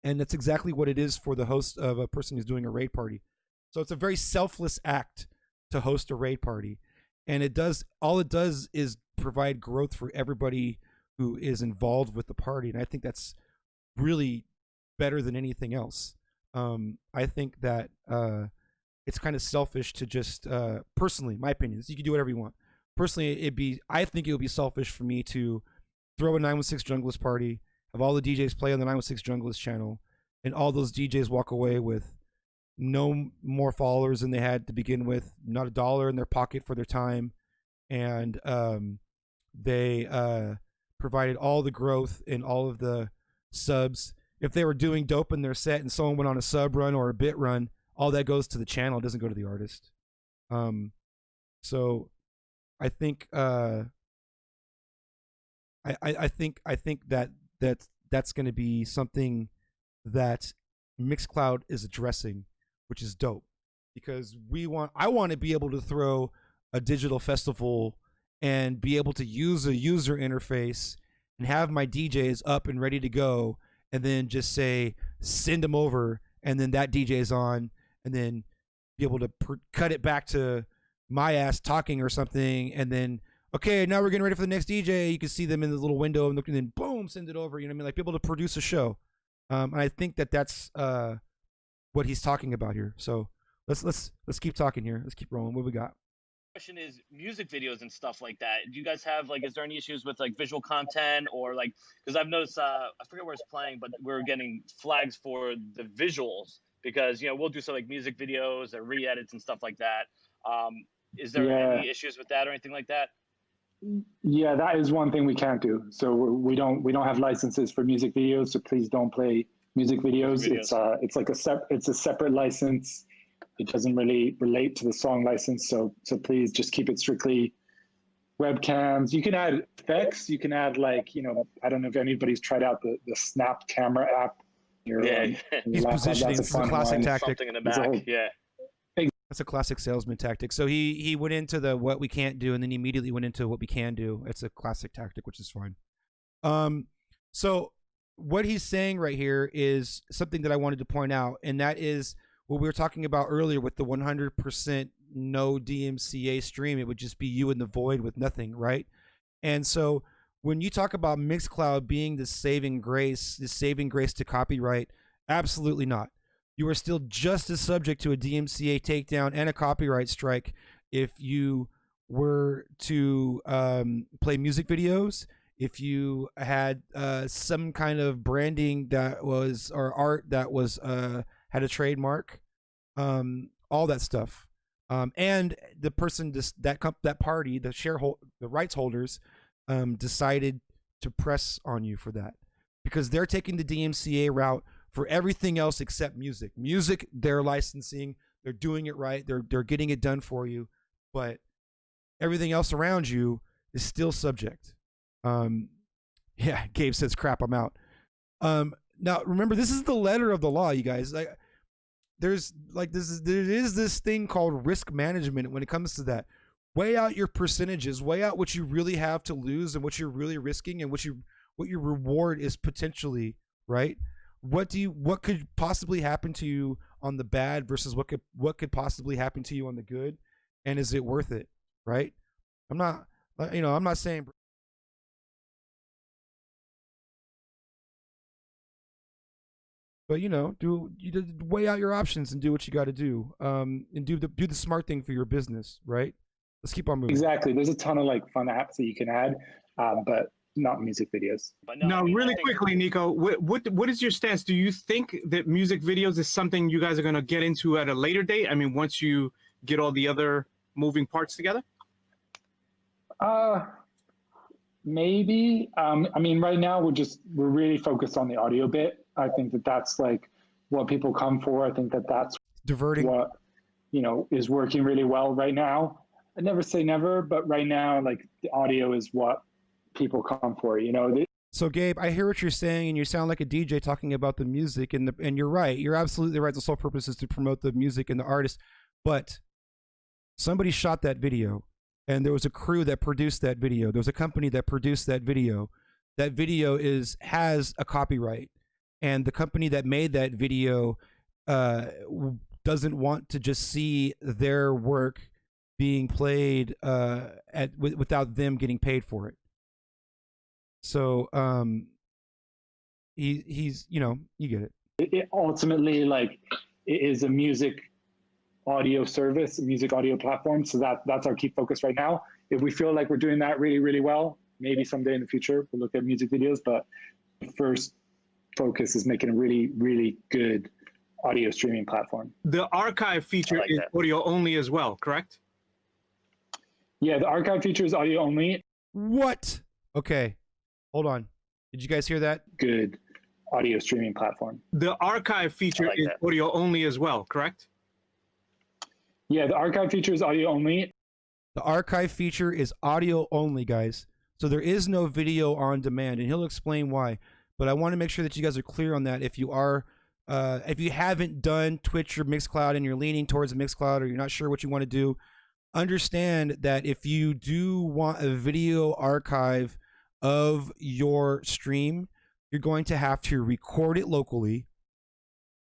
And that's exactly what it is for the host of a person who's doing a raid party. So it's a very selfless act to host a raid party. And all it does is provide growth for everybody who is involved with the party. And I think that's really better than anything else. I think that it's kind of selfish to just personally, my opinion, you can do whatever you want. Personally, I think it would be selfish for me to throw a 916 Junglist party, have all the DJs play on the 916 Junglist channel, and all those DJs walk away with no more followers than they had to begin with, not $1 in their pocket for their time, and they provided all the growth in all of the subs. If they were doing dope in their set and someone went on a sub run or a bit run, all that goes to the channel. It doesn't go to the artist. So I think I think that's going to be something that Mixcloud is addressing, which is dope, because I want to be able to throw a digital festival and be able to use a user interface and have my DJs up and ready to go, and then just say send them over, and then that DJ is on, and then be able to cut it back to my ass talking or something, and then okay, now we're getting ready for the next DJ. You can see them in the little window, and then boom, send it over. You know what I mean? Like, be able to produce a show. And I think that's what he's talking about here. So let's keep talking here. Let's keep rolling. What we got? Question is music videos and stuff like that. Do you guys have is there any issues with visual content, or because I've noticed I forget where it's playing, but we're getting flags for the visuals because we'll do some music videos or re-edits and stuff like that. Is there any issues with that or anything like that? Yeah, that is one thing we can't do. So we don't have licenses for music videos. So please don't play music videos. It's a separate license. It doesn't really relate to the song license. So please just keep it strictly webcams. You can add effects. You can add I don't know if anybody's tried out the Snap camera app. He's positioning. It's a classic tactic. Something in the back. That's a classic salesman tactic. So he went into the what we can't do, and then he immediately went into what we can do. It's a classic tactic, which is fine. So what he's saying right here is something that I wanted to point out, and that is what we were talking about earlier with the 100% no DMCA stream. It would just be you in the void with nothing, right? And so when you talk about Mixcloud being the saving grace to copyright, absolutely not. You are still just as subject to a DMCA takedown and a copyright strike if you were to play music videos, if you had some kind of branding that was, or art that was had a trademark, all that stuff, and the person that party, the rights holders, decided to press on you for that because they're taking the DMCA route for everything else except music. Music, they're licensing, they're doing it right, they're getting it done for you, but everything else around you is still subject. Yeah, Gabe says, crap, I'm out. Now remember, this is the letter of the law, you guys. There is this thing called risk management when it comes to that. Weigh out your percentages, weigh out what you really have to lose and what you're really risking and what your reward is potentially, right? What could possibly happen to you on the bad versus what could possibly happen to you on the good, and is it worth it, right? I'm not saying, but weigh out your options and do what you got to do, and do the smart thing for your business, right? Let's keep on moving. Exactly. There's a ton of like fun apps that you can add, but not music videos. But no, Now, I mean, really I think- quickly, Nico, what is your stance? Do you think that music videos is something you guys are going to get into at a later date? I mean, once you get all the other moving parts together? Maybe. I mean, right now we're really focused on the audio bit. I think that's like what people come for. I think that's Diverting. what, is working really well right now. I never say never, but right now, like the audio is what people come for, So Gabe, I hear what you're saying, and you sound like a DJ talking about the music, and you're right. You're absolutely right. The sole purpose is to promote the music and the artist, but somebody shot that video, and there was a crew that produced that video. There was a company that produced that video. That video has a copyright, and the company that made that video doesn't want to just see their work being played without them getting paid for it. So he's you get it. It ultimately, like, it is a music audio service, a music audio platform. So that's our key focus right now. If we feel like we're doing that really, really well, maybe someday in the future we'll look at music videos. But the first focus is making a really, really good audio streaming platform. The archive feature is audio only as well, correct? Yeah, the archive feature is audio only. What? Okay, hold on. Did you guys hear that? Good audio streaming platform. The archive feature is audio only as well, correct? Yeah, the archive feature is audio only. The archive feature is audio only, guys. So there is no video on demand, and he'll explain why. But I want to make sure that you guys are clear on that. If you haven't done Twitch or Mixcloud and you're leaning towards Mixcloud, or you're not sure what you want to do, understand that if you do want a video archive of your stream, you're going to have to record it locally.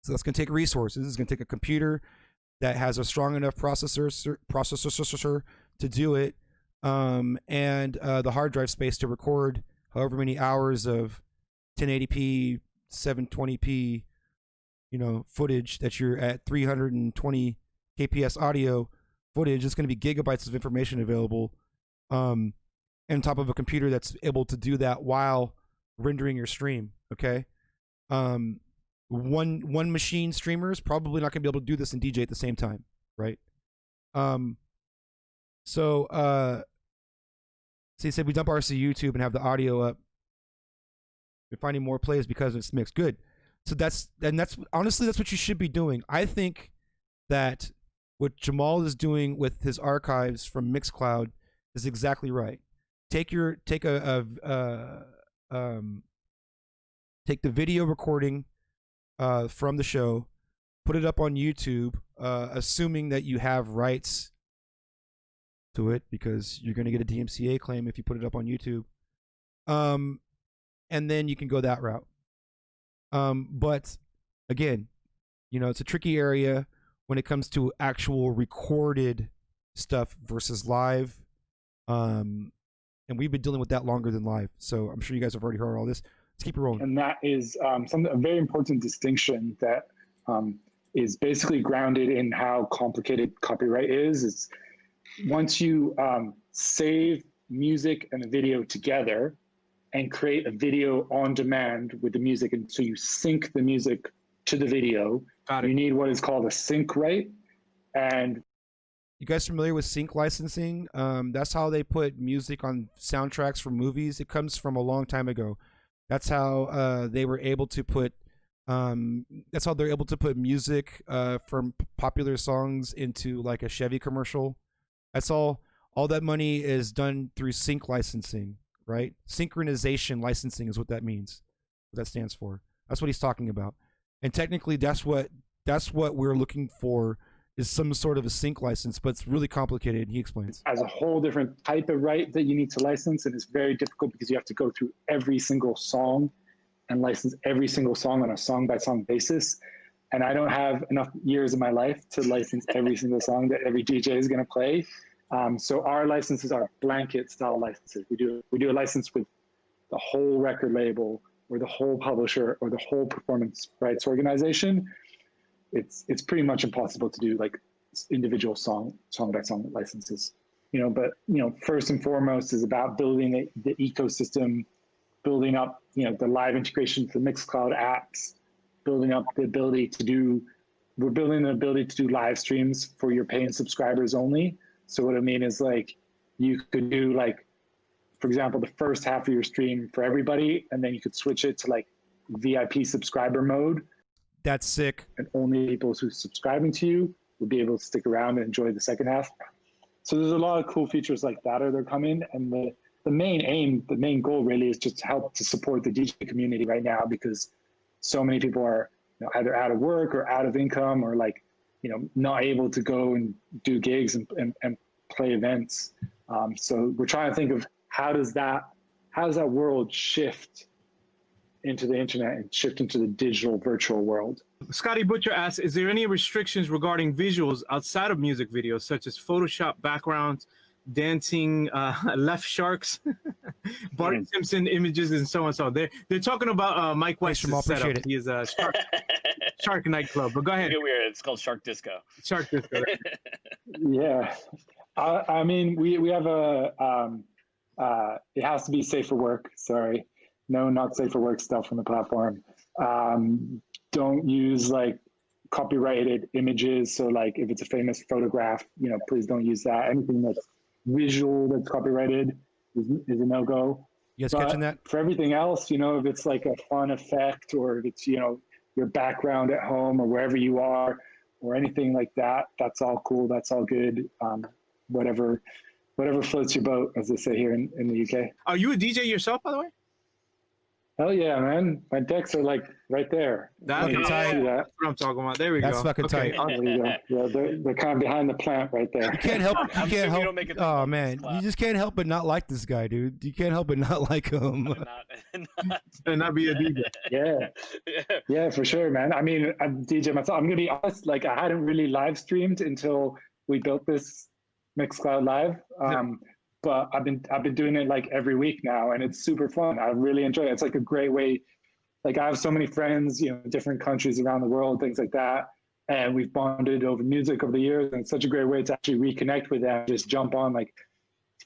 So that's going to take resources. It's going to take a computer that has a strong enough processor to do it, and the hard drive space to record however many hours of 1080p, 720p, footage that you're at 320 kps audio footage. It's going to be gigabytes of information available, on top of a computer that's able to do that while rendering your stream. Okay, one machine streamer is probably not going to be able to do this and DJ at the same time, right? So he said we dump ours to YouTube and have the audio up. We're finding more plays because it's mixed. Good. So that's honestly that's what you should be doing. I think that what Jamal is doing with his archives from Mixcloud is exactly right. Take the video recording from the show, put it up on YouTube, assuming that you have rights to it, because you're going to get a DMCA claim if you put it up on YouTube. And then you can go that route. But again, it's a tricky area when it comes to actual recorded stuff versus live. And we've been dealing with that longer than live. So I'm sure you guys have already heard all this. Let's keep it rolling. And that is a very important distinction that is basically grounded in how complicated copyright is. It's once you save music and a video together and create a video on demand with the music, and so you sync the music to the video, you need what is called a sync right. And you guys familiar with sync licensing? That's how they put music on soundtracks for movies. It comes from a long time ago. That's how they were able to put. That's how they're able to put music from popular songs into like a Chevy commercial. That's all. All that money is done through sync licensing, right? Synchronization licensing is what that means. What that stands for. That's what he's talking about. And technically, that's what we're looking for, is some sort of a sync license, but it's really complicated. He explains. As a whole different type of right that you need to license, and it's very difficult because you have to go through every single song and license every single song on a song-by-song basis. and I don't have enough years of my life to license every single song that every DJ is going to play. So our licenses are blanket style licenses. We do a license with the whole record label or the whole publisher or the whole performance rights organization. It's pretty much impossible to do like individual song by song licenses. But first and foremost is about building the ecosystem, building up the live integration to the Mixcloud apps, building up the ability to do live streams for your paying subscribers only. So what I mean is like you could do like, for example, the first half of your stream for everybody, and then you could switch it to like VIP subscriber mode. That's sick. And only people who are subscribing to you will be able to stick around and enjoy the second half. So there's a lot of cool features like that are coming. And the main goal really is just to help to support the DJ community right now, because so many people are either out of work or out of income or like, not able to go and do gigs and play events. So we're trying to think of how does that world shift into the internet and shift into the digital virtual world. Scotty Butcher asks, is there any restrictions regarding visuals outside of music videos, such as Photoshop backgrounds, dancing left sharks, Bart Simpson images, and so on? So they're talking about Mike West's setup. He is a Shark nightclub. But go ahead. It's weird. It's called Shark Disco. Shark Disco. Yeah, I mean we have it has to be safe for work. Sorry. No, not safe for work stuff on the platform. Don't use like copyrighted images. So like if it's a famous photograph, please don't use that. Anything that's visual that's copyrighted is a no-go. You guys catching that? For everything else, if it's like a fun effect or if it's, your background at home or wherever you are or anything like that, that's all cool. That's all good. Whatever floats your boat, as they say here in the UK. Are you a DJ yourself, by the way? Hell yeah, man. My decks are like right there. That's what I'm talking about. There we go. That's fucking tight. There you go. Yeah, they're kind of behind the plant right there. You can't help. Oh man, you just can't help but not like this guy, dude. You can't help but not like him. And not be a DJ. Yeah, for sure, man. I mean, I'm DJ myself. I'm gonna be honest. Like, I hadn't really live streamed until we built this Mixcloud Live. But I've been doing it like every week now, and it's super fun. I really enjoy it. It's like a great way. Like I have so many friends, different countries around the world, things like that, and we've bonded over music over the years. And it's such a great way to actually reconnect with them. Just jump on like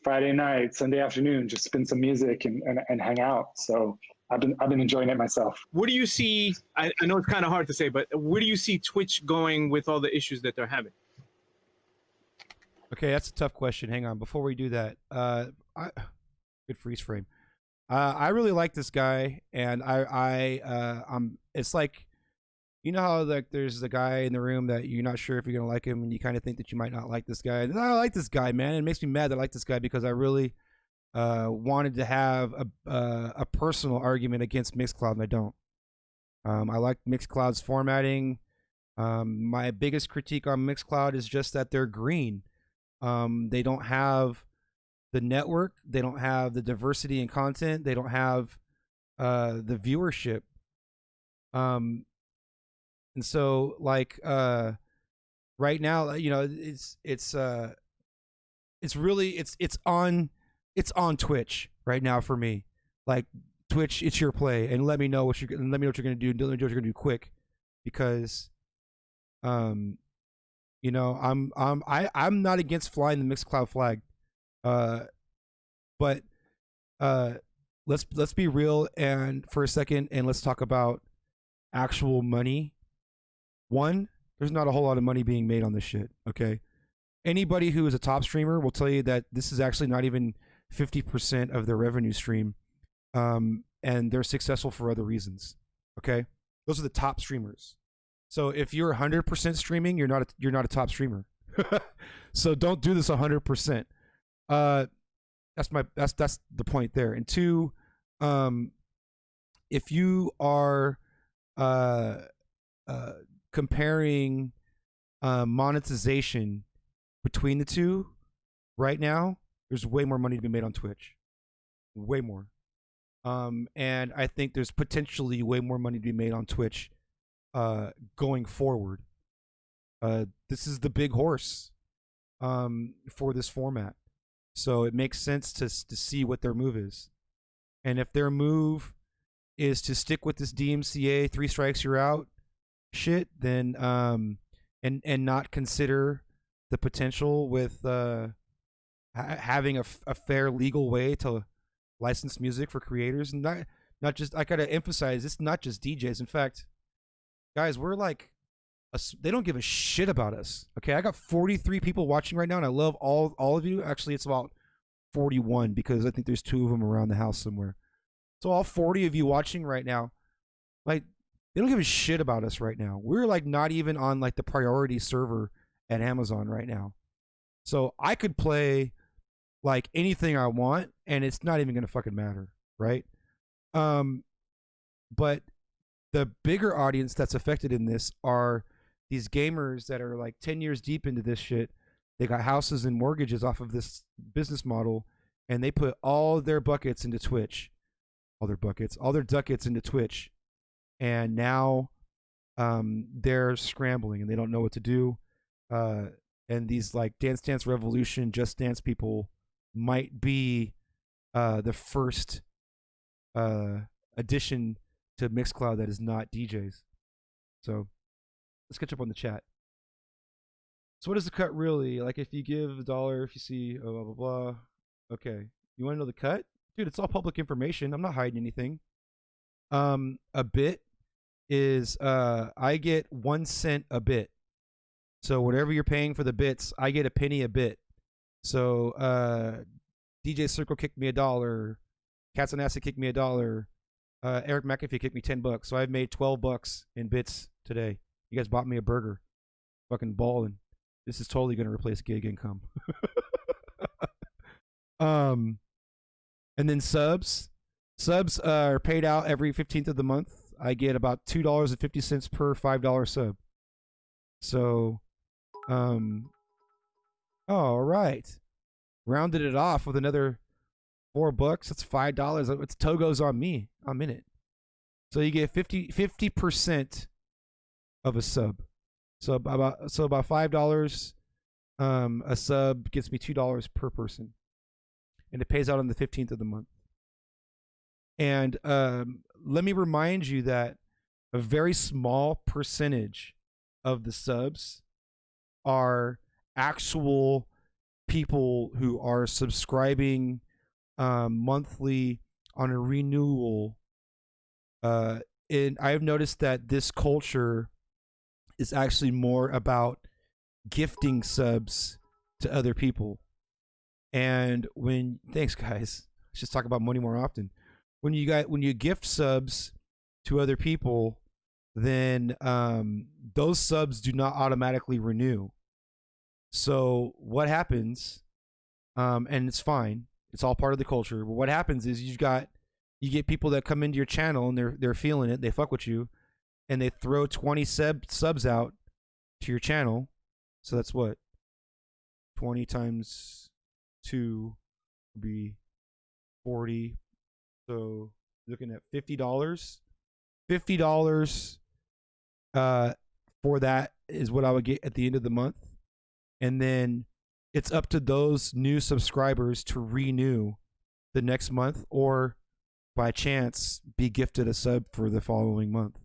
Friday night, Sunday afternoon, just spin some music and hang out. So I've been enjoying it myself. Where do you see? I know it's kind of hard to say, but where do you see Twitch going with all the issues that they're having? Okay, that's a tough question. Hang on, before we do that, good freeze frame. I really like this guy, and it's like, how like there's the guy in the room that you're not sure if you're gonna like him, and you kind of think that you might not like this guy. And I like this guy, man. It makes me mad that I like this guy because I really wanted to have a personal argument against Mixcloud, and I don't. I like Mixcloud's formatting. My biggest critique on Mixcloud is just that they're green. They don't have the network. They don't have the diversity in content. They don't have the viewership. And so like right now, it's on Twitch right now for me. Like Twitch, it's your play, and let me know what you're gonna do. Let me know what you're gonna do quick, because I'm not against flying the Mixcloud flag, but let's be real and for a second, and let's talk about actual money. One, there's not a whole lot of money being made on this shit. Okay, anybody who is a top streamer will tell you that this is actually not even 50% of their revenue stream, and they're successful for other reasons. Okay, those are the top streamers. So if you're 100% streaming, you're not a top streamer. So don't do this 100%. That's the point there. And two, if you are comparing monetization between the two right now, there's way more money to be made on Twitch. Way more. And I think there's potentially way more money to be made on Twitch going forward. This is the big horse for this format. So it makes sense to see what their move is. And if their move is to stick with this DMCA 3 strikes you're out shit, then and not consider the potential with having a fair legal way to license music for creators, and not just, I gotta emphasize, it's not just DJs. In fact, guys, we're like they don't give a shit about us. Okay, I got 43 people watching right now, and I love all of you. Actually, it's about 41 because I think there's 2 of them around the house somewhere. So all 40 of you watching right now, like, they don't give a shit about us right now. We're like not even on like the priority server at Amazon right now. So I could play like anything I want and it's not even gonna fucking matter, right? But the bigger audience that's affected in this are these gamers that are like 10 years deep into this shit. They got houses and mortgages off of this business model, and they put all their buckets into Twitch. All their ducats into Twitch. And now they're scrambling and they don't know what to do. And these like Dance Dance Revolution, Just Dance people might be the first addition to Mixcloud that is not DJs. So let's catch up on the chat. So what is the cut really? Like if you give $1, if you see blah, blah, blah. Okay. You want to know the cut? Dude, it's all public information. I'm not hiding anything. A bit is I get 1 cent a bit. So whatever you're paying for the bits, I get a penny a bit. So DJ Circle kicked me $1. Cats and Acid kicked me $1. Eric McAfee kicked me $10. So I've made $12 in bits today. You guys bought me a burger. Fucking balling. This is totally gonna replace gig income. And then subs. Subs are paid out every 15th of the month. I get about $2.50 per $5 sub. So, all right. Rounded it off with another $4. That's $5. It's Togo's on me. I'm in it. So you get 50% of a sub. So about $5. A sub gets me $2 per person, and it pays out on the 15th of the month. And let me remind you that a very small percentage of the subs are actual people who are subscribing monthly on a renewal. And I've noticed that this culture is actually more about gifting subs to other people. And thanks guys, let's just talk about money more often. When you gift subs to other people, then those subs do not automatically renew. So what happens, and it's fine, it's all part of the culture, but what happens is you get people that come into your channel and they're feeling it, they fuck with you, and they throw 20 subs out to your channel. So that's what? 20 times 2 would be 40. So looking at $50. $50 for that is what I would get at the end of the month. And then it's up to those new subscribers to renew the next month, or by chance be gifted a sub for the following month.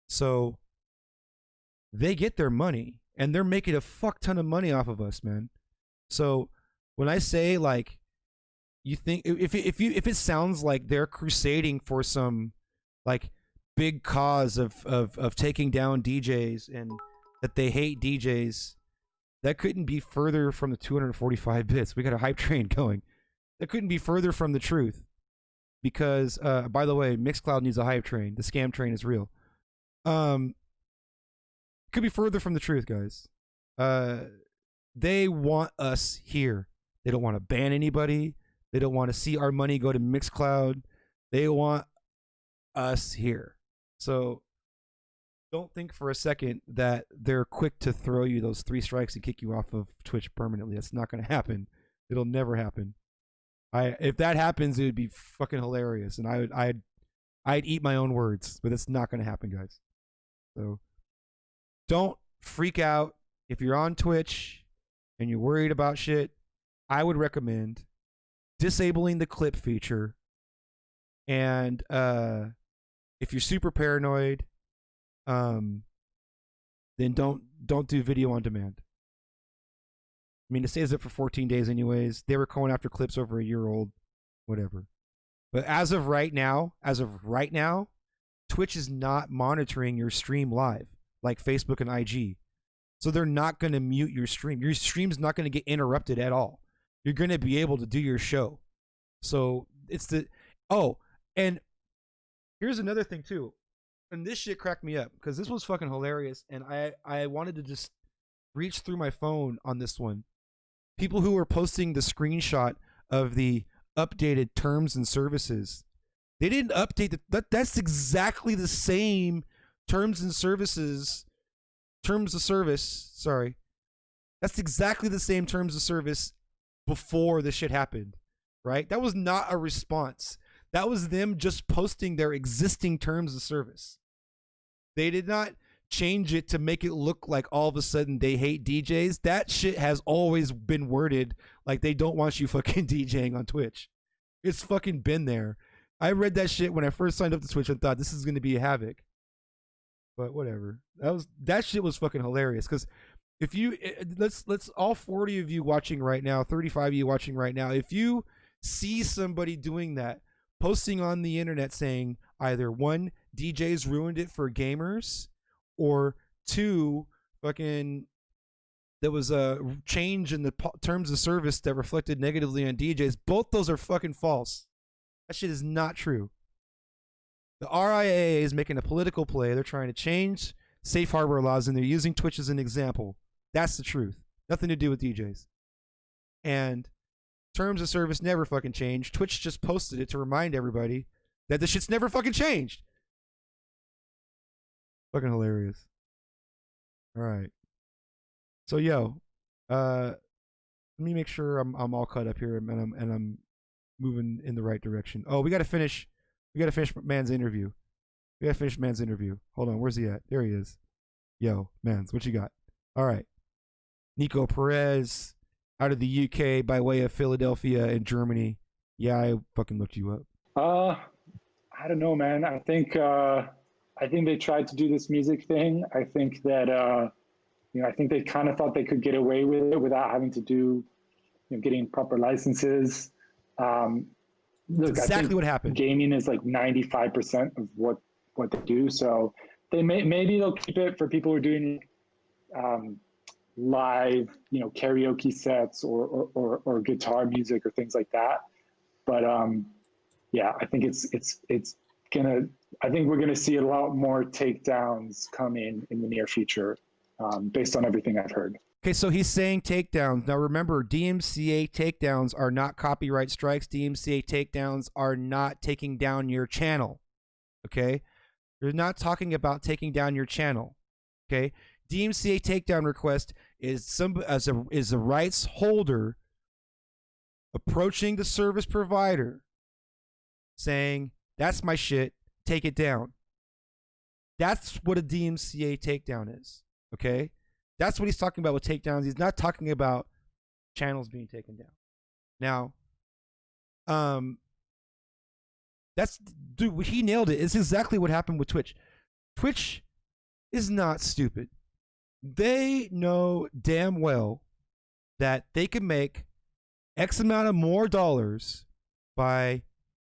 So they get their money, and they're making a fuck ton of money off of us, man. So when I say, like, you think if it sounds like they're crusading for some like big cause of taking down DJs and that they hate DJs, that couldn't be further from the 245 bits. We got a hype train going. That couldn't be further from the truth. Because by the way, Mixcloud needs a hype train. The scam train is real. Could be further from the truth, guys. They want us here. They don't want to ban anybody. They don't want to see our money go to Mixcloud. They want us here. So don't think for a second that they're quick to throw you those 3 strikes and kick you off of Twitch permanently. That's not going to happen. It'll never happen. If that happens, it would be fucking hilarious, and I'd I'd eat my own words, but it's not going to happen, guys. So don't freak out. If you're on Twitch and you're worried about shit, I would recommend disabling the clip feature. And if you're super paranoid, then don't do video on demand. I mean, it stays up for 14 days anyways. They were going after clips over a year old, whatever. But as of right now, Twitch is not monitoring your stream live like Facebook and IG. So they're not going to mute your stream. Your stream's not going to get interrupted at all. You're going to be able to do your show. So it's the... Oh, and here's another thing too. And this shit cracked me up because this was fucking hilarious. And I wanted to just reach through my phone on this one. People who were posting the screenshot of the updated terms and services. They didn't update that's exactly the same terms of service. Sorry. That's exactly the same terms of service before this shit happened, right? That was not a response. That was them just posting their existing terms of service. They did not change it to make it look like all of a sudden they hate DJs. That shit has always been worded like they don't want you fucking DJing on Twitch. It's fucking been there. I read that shit when I first signed up to Twitch and thought this is going to be a havoc. But whatever. That shit was fucking hilarious because if you let's all 40 of you watching right now, 35 of you watching right now, if you see somebody doing that, posting on the internet saying either one, DJs ruined it for gamers, or two, fucking there was a change in the terms of service that reflected negatively on DJs. Both those are fucking false. That shit is not true. The RIAA is making a political play. They're trying to change safe harbor laws, and they're using Twitch as an example. That's the truth. Nothing to do with DJs. And terms of service never fucking changed. Twitch just posted it to remind everybody that this shit's never fucking changed. Fucking hilarious. All right. So let me make sure I'm all caught up here and I'm moving in the right direction. Oh, we gotta finish Man's interview. Hold on, where's he at? There he is. Yo, Mans, what you got? All right. Nico Perez out of the UK by way of Philadelphia and Germany. Yeah, I fucking looked you up. I don't know, man. I think they tried to do this music thing. I think that I think they kind of thought they could get away with it without having to do, getting proper licenses. Look, exactly what happened. Gaming is like 95% of what they do. So maybe they'll keep it for people who are doing live, karaoke sets or guitar music or things like that. But yeah, I think I think we're gonna see a lot more takedowns coming in the near future, based on everything I've heard. Okay, so he's saying takedowns. Now remember, DMCA takedowns are not copyright strikes. DMCA takedowns are not taking down your channel. Okay? They're not talking about taking down your channel. Okay? DMCA takedown request is a rights holder approaching the service provider saying, "That's my shit, take it down." That's what a DMCA takedown is. Okay? That's what he's talking about with takedowns. He's not talking about channels being taken down. Now, he nailed it. It's exactly what happened with Twitch. Twitch is not stupid. They know damn well that they can make X amount of more dollars by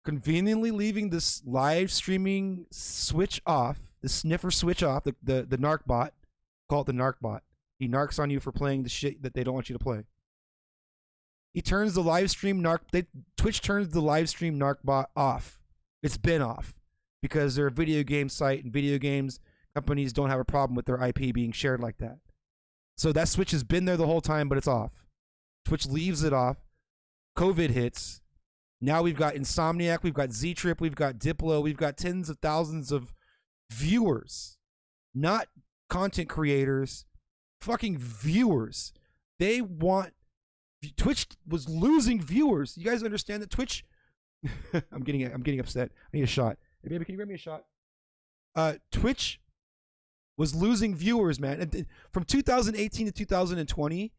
conveniently leaving this live streaming switch off, the sniffer switch off, the narc bot. Call it the narc bot. He narcs on you for playing the shit that they don't want you to play. He turns the live stream Twitch turns the live stream narc bot off. It's been off because they're a video game site and video games companies don't have a problem with their IP being shared like that. So that switch has been there the whole time, but it's off. Twitch leaves it off. COVID hits. Now we've got Insomniac, we've got Z-Trip, we've got Diplo, we've got tens of thousands of viewers, not content creators. Fucking viewers. Twitch was losing viewers. You guys understand that Twitch I'm getting upset. I need a shot. Hey, baby, can you grab me a shot? Twitch was losing viewers, man. And from 2018 to 2020,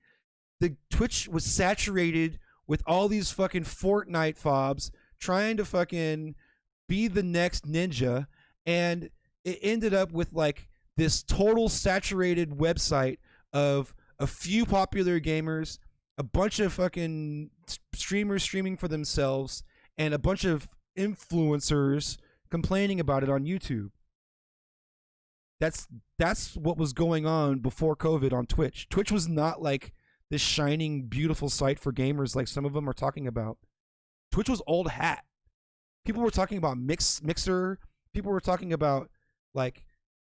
the Twitch was saturated with all these fucking Fortnite fobs trying to fucking be the next ninja, and it ended up with like this total saturated website of a few popular gamers, a bunch of fucking streamers streaming for themselves, and a bunch of influencers complaining about it on YouTube. That's what was going on before COVID on Twitch. Twitch was not like this shining, beautiful site for gamers like some of them are talking about. Twitch was old hat. People were talking about Mixer. People were talking about like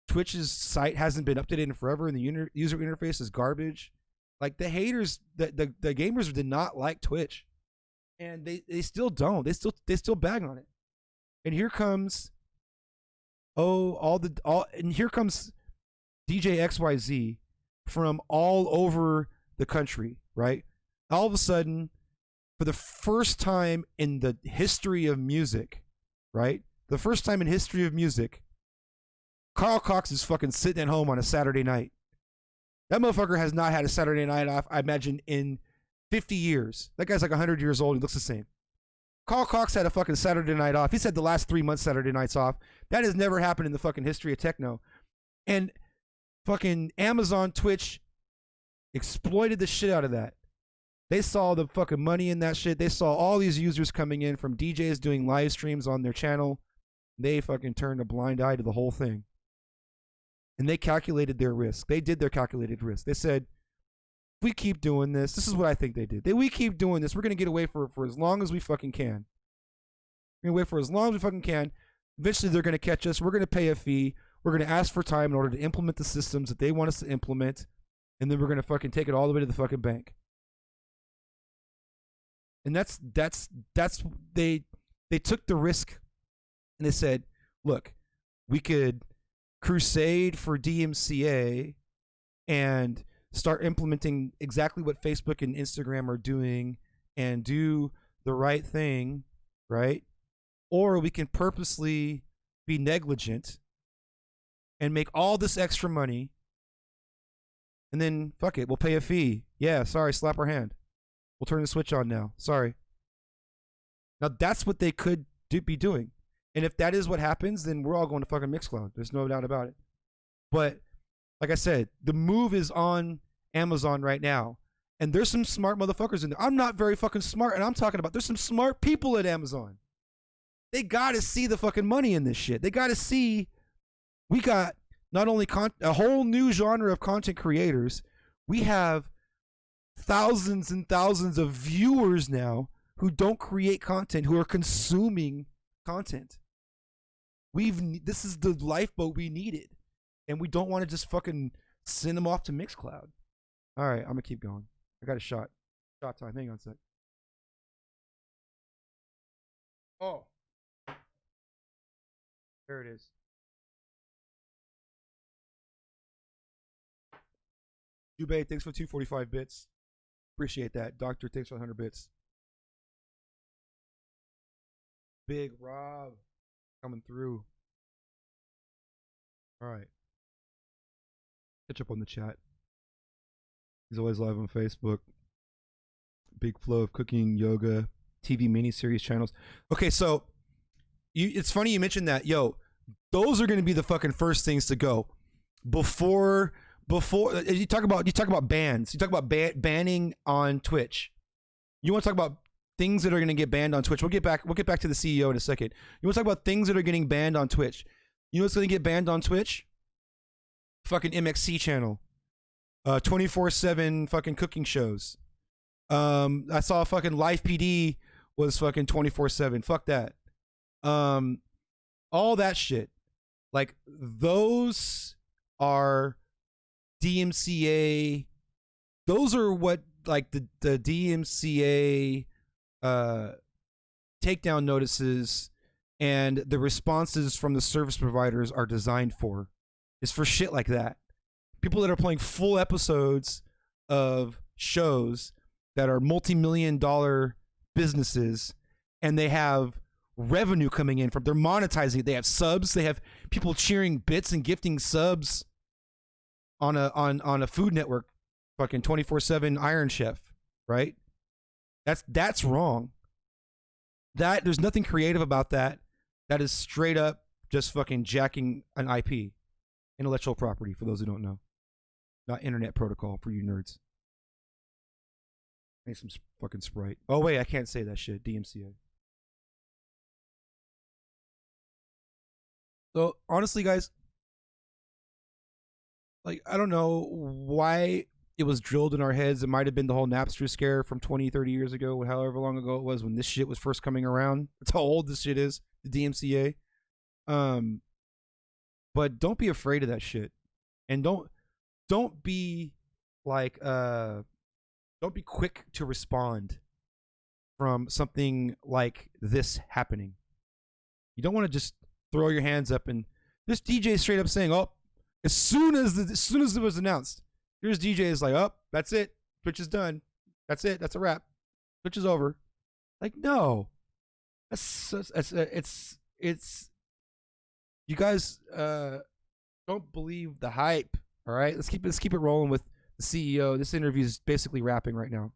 Twitch's site hasn't been updated in forever and the user interface is garbage. Like the haters, the gamers did not like Twitch, and they still don't. They still bag on it. And here comes and here comes DJ XYZ from all over the country, right? All of a sudden, for the first time in the history of music, right? The first time in history of music, Carl Cox is fucking sitting at home on a Saturday night. That motherfucker has not had a Saturday night off, I imagine, in 50 years. That guy's like 100 years old. He looks the same. Carl Cox had a fucking Saturday night off. He's had the last 3 months Saturday nights off. That has never happened in the fucking history of techno. And fucking Amazon, Twitch exploited the shit out of that. They saw the fucking money in that shit. They saw all these users coming in from DJs doing live streams on their channel. They fucking turned a blind eye to the whole thing. And they calculated their risk. They did their calculated risk. They said, if we keep doing this is what I think they did. We keep doing this, we're going to get away for as long as we fucking can. We're going to wait for as long as we fucking can. Eventually, they're going to catch us. We're going to pay a fee. We're going to ask for time in order to implement the systems that they want us to implement. And then we're going to fucking take it all the way to the fucking bank. And that's they took the risk and they said, look, we could crusade for DMCA and start implementing exactly what Facebook and Instagram are doing and do the right thing, right? Or we can purposely be negligent and make all this extra money and then fuck it, we'll pay a fee. Yeah, sorry, slap our hand. We'll turn the switch on now. Sorry. Now that's what they could be doing. And if that is what happens, then we're all going to fucking Mixcloud. There's no doubt about it. But like I said, the move is on Amazon right now. And there's some smart motherfuckers in there. I'm not very fucking smart, and I'm talking about there's some smart people at Amazon. They gotta see the fucking money in this shit. They gotta see we got not only a whole new genre of content creators, we have thousands and thousands of viewers now who don't create content, who are consuming content. This is the lifeboat we needed, and we don't want to just fucking send them off to Mixcloud. All right, I'm gonna keep going. I got a shot time. Hang on a sec. Oh, there it is. Jubei, thanks for 245 bits. Appreciate that. Doctor, thanks for 100 bits. Big Rob coming through. All right. Catch up on the chat. He's always live on Facebook. Big flow of cooking, yoga, TV miniseries channels. Okay, so it's funny you mentioned that. Yo, those are going to be the fucking first things to go before you talk about bans. You talk about banning on Twitch. You want to talk about things that are going to get banned on Twitch. We'll get back to the CEO in a second. You want to talk about things that are getting banned on Twitch. You know what's going to get banned on Twitch? Fucking MXC channel. 24/7 fucking cooking shows. I saw fucking Live PD was fucking 24/7. Fuck that. All that shit. Like those are DMCA. Those are what like the DMCA takedown notices and the responses from the service providers are designed for. Is for shit like that. People that are playing full episodes of shows that are multi-million-dollar businesses, and they have revenue coming in from. They're monetizing it. They have subs. They have people cheering bits and gifting subs on a Food Network, fucking 24/7 Iron Chef, right? That's wrong. There's nothing creative about that. That is straight up just fucking jacking an IP, intellectual property, for those who don't know. Not internet protocol for you nerds. Make some fucking Sprite. Oh wait, I can't say that shit. DMCA. So honestly, guys, like, I don't know why it was drilled in our heads. It might have been the whole Napster scare from 20, 30 years ago, however long ago it was when this shit was first coming around. That's how old this shit is, the DMCA. But don't be afraid of that shit. And don't be like don't be quick to respond from something like this happening. You don't want to just throw your hands up, and this DJ is straight up saying, "Oh, as soon as it was announced, here's DJ is like, oh, that's it. Twitch is done. That's it. That's a wrap. Twitch is over." Like, no, it's you guys don't believe the hype. All right, let's keep it rolling with the CEO. This interview is basically wrapping right now.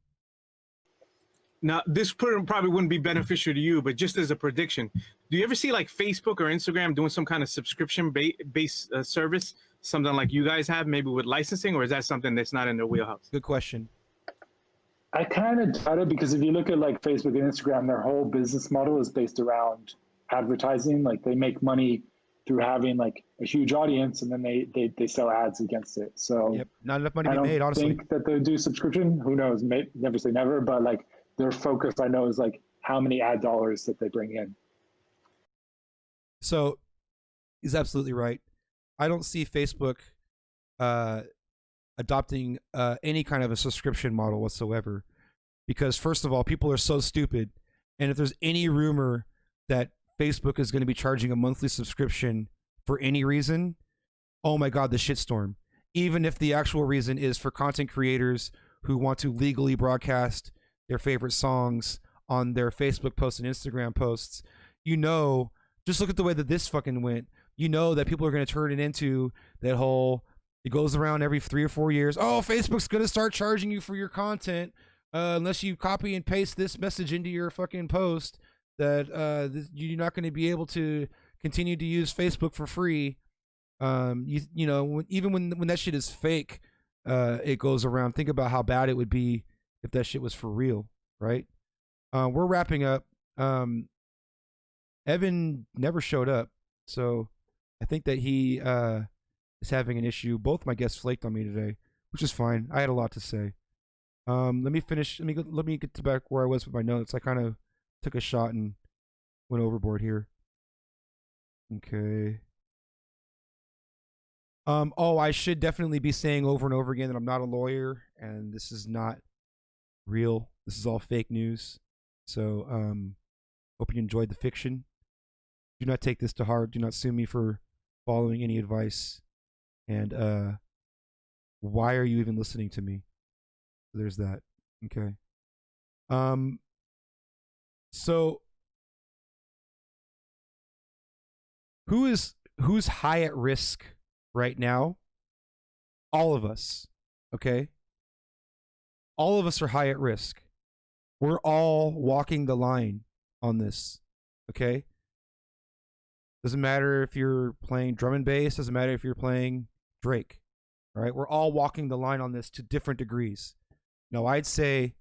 Now, this probably wouldn't be beneficial to you, but just as a prediction, do you ever see like Facebook or Instagram doing some kind of subscription-based service, something like you guys have, maybe with licensing, or is that something that's not in their wheelhouse? Good question. I kind of doubt it, because if you look at like Facebook and Instagram, their whole business model is based around advertising. Like, they make money through having like a huge audience, and then they sell ads against it. So yep, not enough money to be made, honestly. I don't think that they'll do subscription. Who knows? Never say never, but like, their focus, I know, is like how many ad dollars that they bring in. So he's absolutely right. I don't see Facebook adopting any kind of a subscription model whatsoever, because first of all, people are so stupid. And if there's any rumor that Facebook is going to be charging a monthly subscription for any reason, oh my God, the shitstorm. Even if the actual reason is for content creators who want to legally broadcast their favorite songs on their Facebook posts and Instagram posts, just look at the way that this fucking went. You know that people are going to turn it into that whole, it goes around every 3 or 4 years. Oh, Facebook's going to start charging you for your content unless you copy and paste this message into your fucking post, that you're not going to be able to continue to use Facebook for free. Even when that shit is fake, it goes around. Think about how bad it would be if that shit was for real, right? We're wrapping up. Evan never showed up, so I think that he is having an issue. Both my guests flaked on me today, which is fine. I had a lot to say. Let me finish. Let me get to back where I was with my notes. I kind of took a shot and went overboard here. Okay. I should definitely be saying over and over again that I'm not a lawyer, and this is not real. This is all fake news. So, hope you enjoyed the fiction. Do not take this to heart. Do not sue me for following any advice. And why are you even listening to me? There's that. Okay. So who's high at risk right now? All of us. Okay? All of us are high at risk. We're all walking the line on this. Okay? Doesn't matter if you're playing drum and bass, doesn't matter if you're playing Drake. All right? We're all walking the line on this to different degrees. Now, I'd say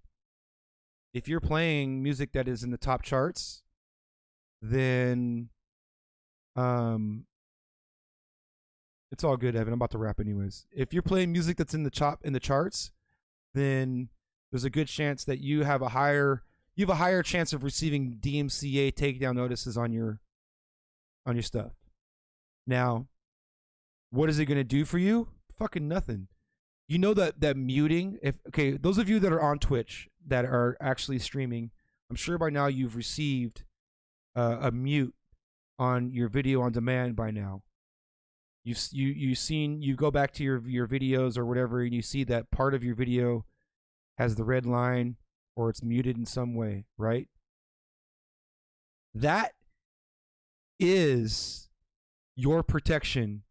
if you're playing music that is in the top charts, then it's all good, Evan. I'm about to wrap anyways. If you're playing music that's in the charts, then there's a good chance that you have a higher chance of receiving DMCA takedown notices on your stuff. Now, what is it going to do for you? Fucking nothing. You know that muting, those of you that are on Twitch that are actually streaming, I'm sure by now you've received a mute on your video on demand by now. You go back to your videos or whatever, and you see that part of your video has the red line or it's muted in some way, right? That is your protection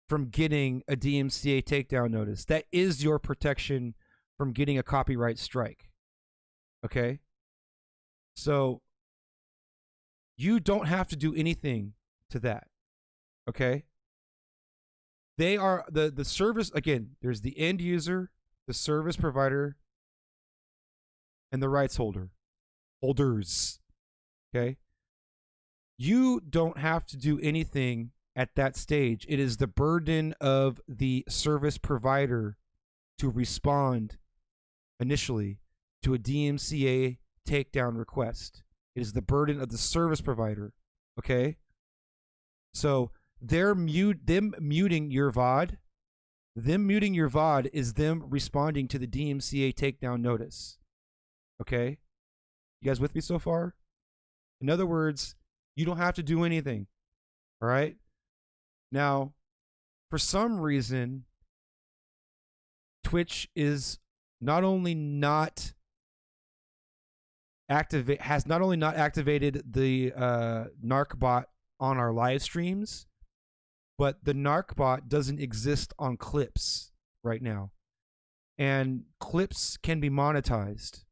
from getting a DMCA takedown notice. That is your protection from getting a copyright strike. Okay? So you don't have to do anything to that. Okay? They are the service, again, there's the end user, the service provider, and the rights holders. Okay? You don't have to do anything at that stage. It is the burden of the service provider to respond initially to a DMCA takedown request. It is the burden of the service provider. Okay? So them muting your VOD is them responding to the DMCA takedown notice. Okay? You guys with me so far? In other words, you don't have to do anything. All right? Now, for some reason, Twitch is not only not activated the narc bot on our live streams, but the narc bot doesn't exist on clips right now. And clips can be monetized.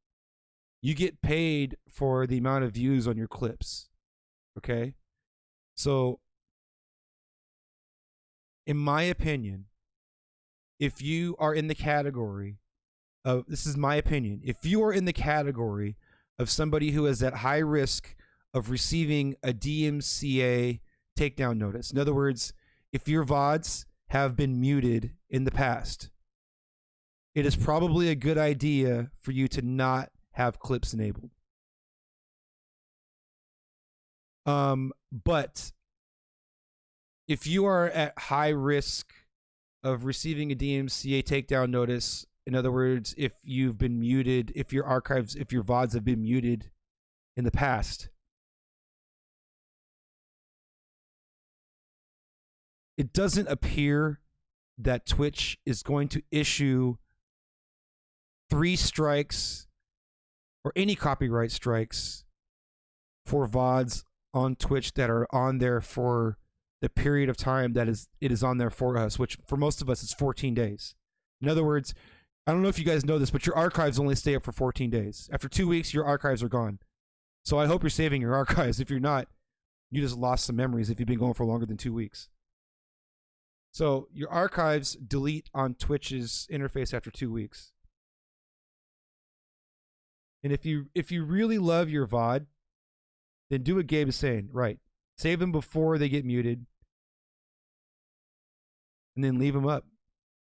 You get paid for the amount of views on your clips. Okay? So, in my opinion, if you are in the category of, this is my opinion, if you are in the category of somebody who is at high risk of receiving a DMCA takedown notice, in other words, if your VODs have been muted in the past, it is probably a good idea for you to not have clips enabled. But if you are at high risk of receiving a DMCA takedown notice, in other words, if you've been muted, if your VODs have been muted in the past, it doesn't appear that Twitch is going to issue 3 strikes or any copyright strikes for VODs on Twitch that are on there for the period of time that it is on there for us, which for most of us is 14 days. In other words, I don't know if you guys know this, but your archives only stay up for 14 days. After 2 weeks, your archives are gone. So I hope you're saving your archives. If you're not, you just lost some memories if you've been going for longer than 2 weeks. So your archives delete on Twitch's interface after 2 weeks. And if you really love your VOD, then do what Gabe is saying. Right. Save them before they get muted. And then leave them up.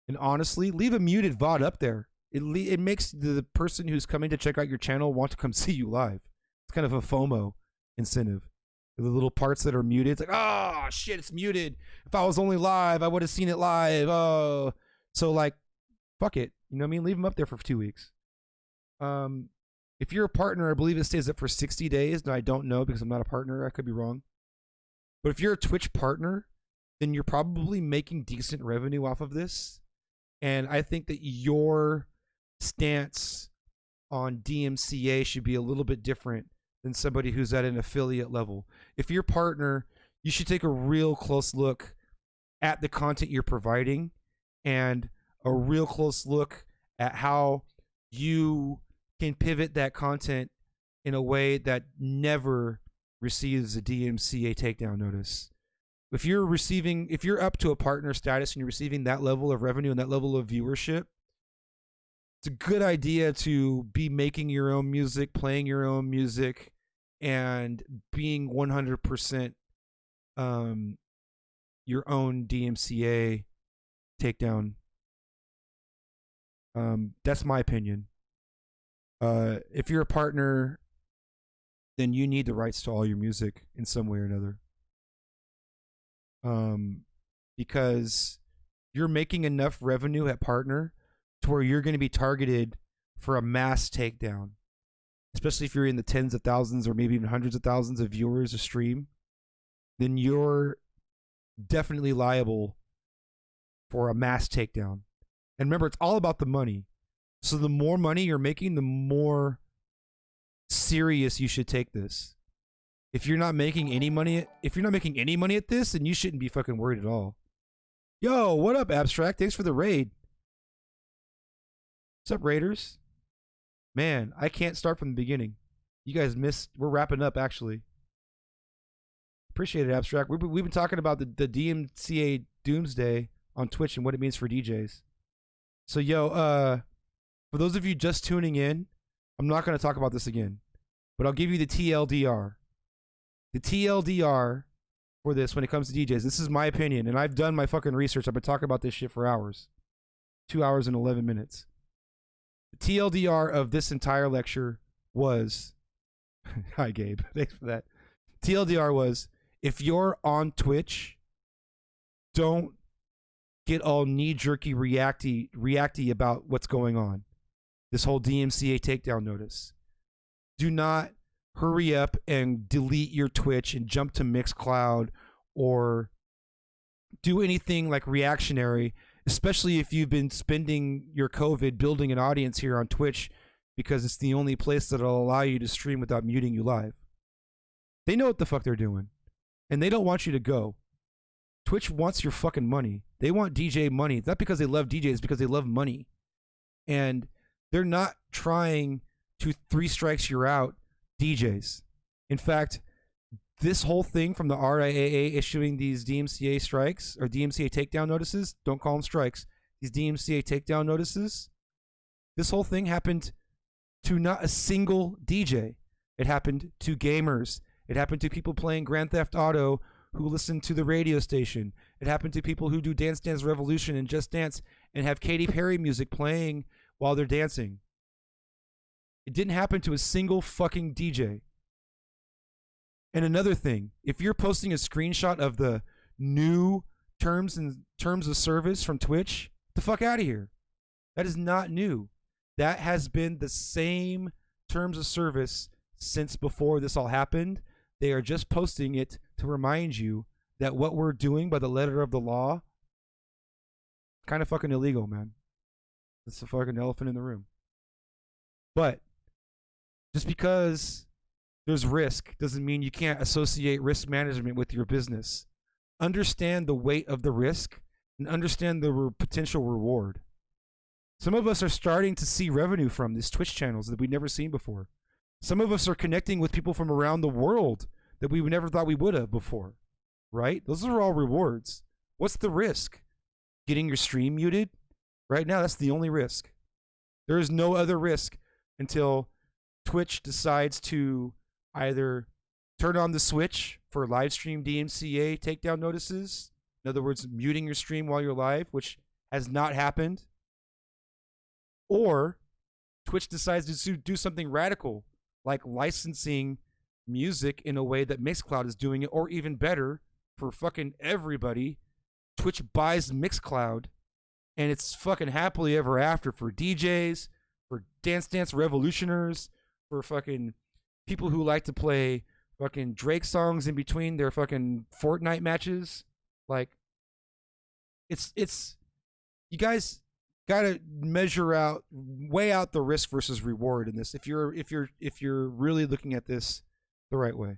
And honestly, leave a muted VOD up there. It makes the person who's coming to check out your channel want to come see you live. It's kind of a FOMO incentive. The little parts that are muted, it's like, oh shit, it's muted. If I was only live, I would have seen it live. Oh, so like, fuck it. You know what I mean? Leave them up there for 2 weeks. If you're a partner, I believe it stays up for 60 days. Now, I don't know because I'm not a partner. I could be wrong. But if you're a Twitch partner, then you're probably making decent revenue off of this. And I think that your stance on DMCA should be a little bit different than somebody who's at an affiliate level. If you're a partner, you should take a real close look at the content you're providing and a real close look at how you can pivot that content in a way that never receives a DMCA takedown notice. If you're up to a partner status and you're receiving that level of revenue and that level of viewership, it's a good idea to be making your own music, playing your own music, and being 100% your own DMCA takedown. That's my opinion. If you're a partner, then you need the rights to all your music in some way or another. Because you're making enough revenue at partner to where you're going to be targeted for a mass takedown, especially if you're in the tens of thousands or maybe even hundreds of thousands of viewers a stream, then you're definitely liable for a mass takedown. And remember, it's all about the money. So the more money you're making, the more serious you should take this. If you're not making any money at this, then you shouldn't be fucking worried at all. Yo, what up, Abstract? Thanks for the raid. What's up, Raiders? Man, I can't start from the beginning. You guys missed. We're wrapping up, actually. Appreciate it, Abstract. We've been talking about the DMCA Doomsday on Twitch and what it means for DJs. So, yo, for those of you just tuning in, I'm not going to talk about this again, but I'll give you the TLDR. The TLDR for this when it comes to DJs. This is my opinion, and I've done my fucking research. I've been talking about this shit for hours. 2 hours and 11 minutes. The TLDR of this entire lecture was... Hi, Gabe. Thanks for that. TLDR was, if you're on Twitch, don't get all knee-jerky reacty about what's going on. This whole DMCA takedown notice. Do not hurry up and delete your Twitch and jump to Mixcloud or do anything like reactionary, especially if you've been spending your COVID building an audience here on Twitch because it's the only place that'll allow you to stream without muting you live. They know what the fuck they're doing, and they don't want you to go. Twitch wants your fucking money. They want DJ money. It's not because they love DJs, it's because they love money. And they're not trying to 3 strikes you're out DJs. In fact, this whole thing from the RIAA issuing these DMCA strikes or DMCA takedown notices, don't call them strikes, these DMCA takedown notices, this whole thing happened to not a single DJ. It happened to gamers. It happened to people playing Grand Theft Auto who listen to the radio station. It happened to people who do Dance Dance Revolution and Just Dance and have Katy Perry music playing while they're dancing. It didn't happen to a single fucking DJ. And another thing, if you're posting a screenshot of the new terms of service from Twitch, get the fuck out of here. That is not new. That has been the same terms of service since before this all happened. They are just posting it to remind you that what we're doing by the letter of the law, kind of fucking illegal, man. It's the fucking elephant in the room. But just because there's risk doesn't mean you can't associate risk management with your business. Understand the weight of the risk and understand the potential reward. Some of us are starting to see revenue from these Twitch channels that we've never seen before. Some of us are connecting with people from around the world that we never thought we would have before, right? Those are all rewards. What's the risk? Getting your stream muted? Right now, that's the only risk. There is no other risk until Twitch decides to either turn on the switch for live stream DMCA takedown notices, in other words, muting your stream while you're live, which has not happened, or Twitch decides to do something radical, like licensing music in a way that Mixcloud is doing it, or even better, for fucking everybody, Twitch buys Mixcloud, and it's fucking happily ever after for DJs, for Dance Dance Revolutioners, for fucking people who like to play fucking Drake songs in between their fucking Fortnite matches. Like, it's you guys gotta weigh out the risk versus reward in this if you're really looking at this the right way.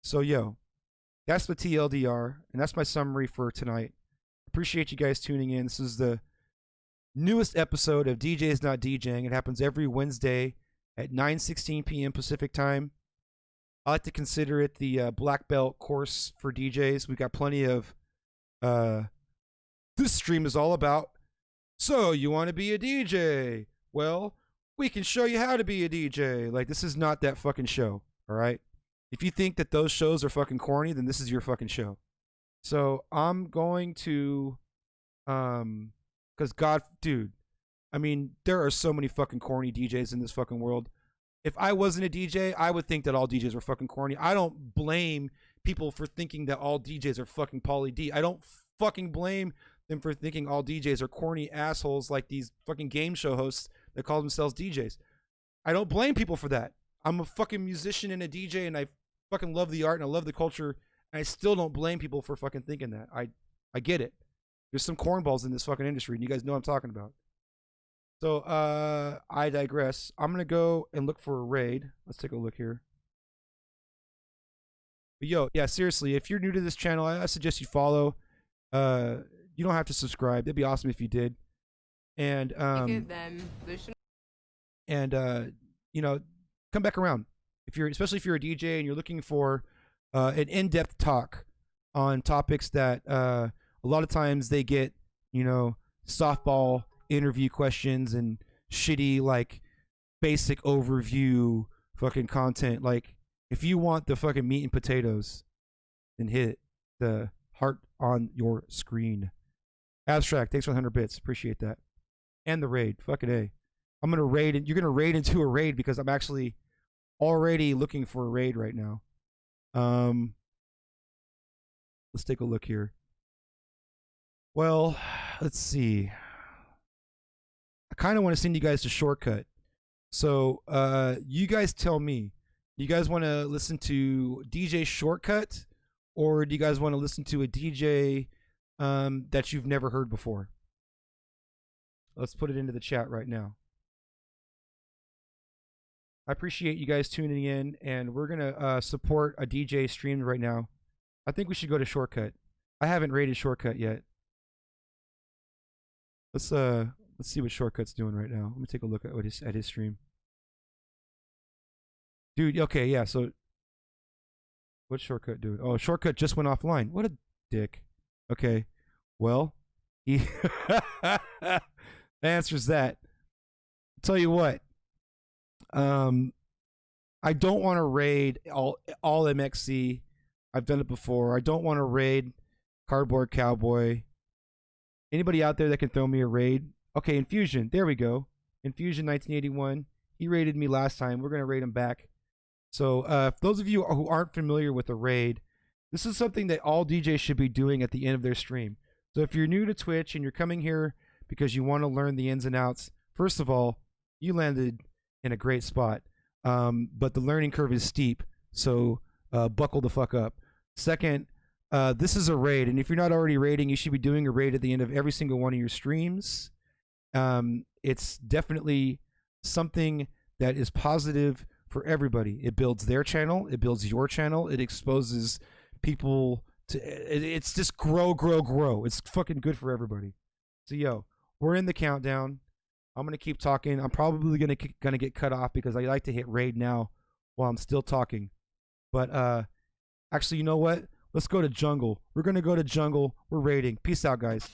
So yo, that's the TLDR, and that's my summary for tonight. Appreciate you guys tuning in. This is the newest episode of DJ's Not DJing. It happens every Wednesday at 9:16 p.m. Pacific time. I like to consider it the black belt course for DJs. We've got plenty of this stream is all about, so you want to be a DJ? Well, we can show you how to be a DJ. Like, this is not that fucking show, all right? If you think that those shows are fucking corny, then this is your fucking show. So I'm going to, because God, dude, I mean, there are so many fucking corny DJs in this fucking world. If I wasn't a DJ, I would think that all DJs were fucking corny. I don't blame people for thinking that all DJs are fucking Pauly D. I don't fucking blame them for thinking all DJs are corny assholes like these fucking game show hosts that call themselves DJs. I don't blame people for that. I'm a fucking musician and a DJ, and I fucking love the art and I love the culture, and I still don't blame people for fucking thinking that. I get it. There's some cornballs in this fucking industry, and you guys know what I'm talking about. So, I digress. I'm going to go and look for a raid. Let's take a look here. But yo, yeah, seriously, if you're new to this channel, I suggest you follow. You don't have to subscribe. It'd be awesome if you did. And you know, come back around especially if you're a DJ and you're looking for an in-depth talk on topics that a lot of times they get, you know, softball interview questions and shitty like basic overview fucking content. Like if you want the fucking meat and potatoes, then hit the heart on your screen. Abstract, thanks for 100 bits. Appreciate that. And the raid. Fucking A. I'm going to raid, and you're going to raid into a raid because I'm actually already looking for a raid right now. Let's take a look here. Well, let's see. I kind of want to send you guys to Shortcut. So, you guys tell me. Do you guys want to listen to DJ Shortcut, or do you guys want to listen to a DJ that you've never heard before? Let's put it into the chat right now. I appreciate you guys tuning in, and we're gonna support a DJ stream right now. I think we should go to Shortcut. I haven't rated Shortcut yet. Let's see what Shortcut's doing right now. Let me take a look at his stream. Dude, okay, yeah. So, what's Shortcut doing? Oh, Shortcut just went offline. What a dick. Okay, well, he answers that. Tell you what. I don't want to raid all MXC. I've done it before. I don't want to raid Cardboard Cowboy. Anybody out there that can throw me a raid? Okay, Infusion. There we go. Infusion 1981. He raided me last time. We're going to raid him back. So, for those of you who aren't familiar with a raid, this is something that all DJs should be doing at the end of their stream. So if you're new to Twitch and you're coming here because you want to learn the ins and outs, first of all, you landed in a great spot. But the learning curve is steep, so buckle the fuck up. Second, this is a raid, and if you're not already raiding, you should be doing a raid at the end of every single one of your streams. It's definitely something that is positive for everybody. It builds their channel, it builds your channel, it exposes people to it's just grow. It's fucking good for everybody. So yo, we're in the countdown. I'm gonna keep talking. I'm probably gonna get cut off because I like to hit raid now while I'm still talking. But actually, you know what? Let's go to jungle. We're gonna go to jungle. We're raiding. Peace out, guys.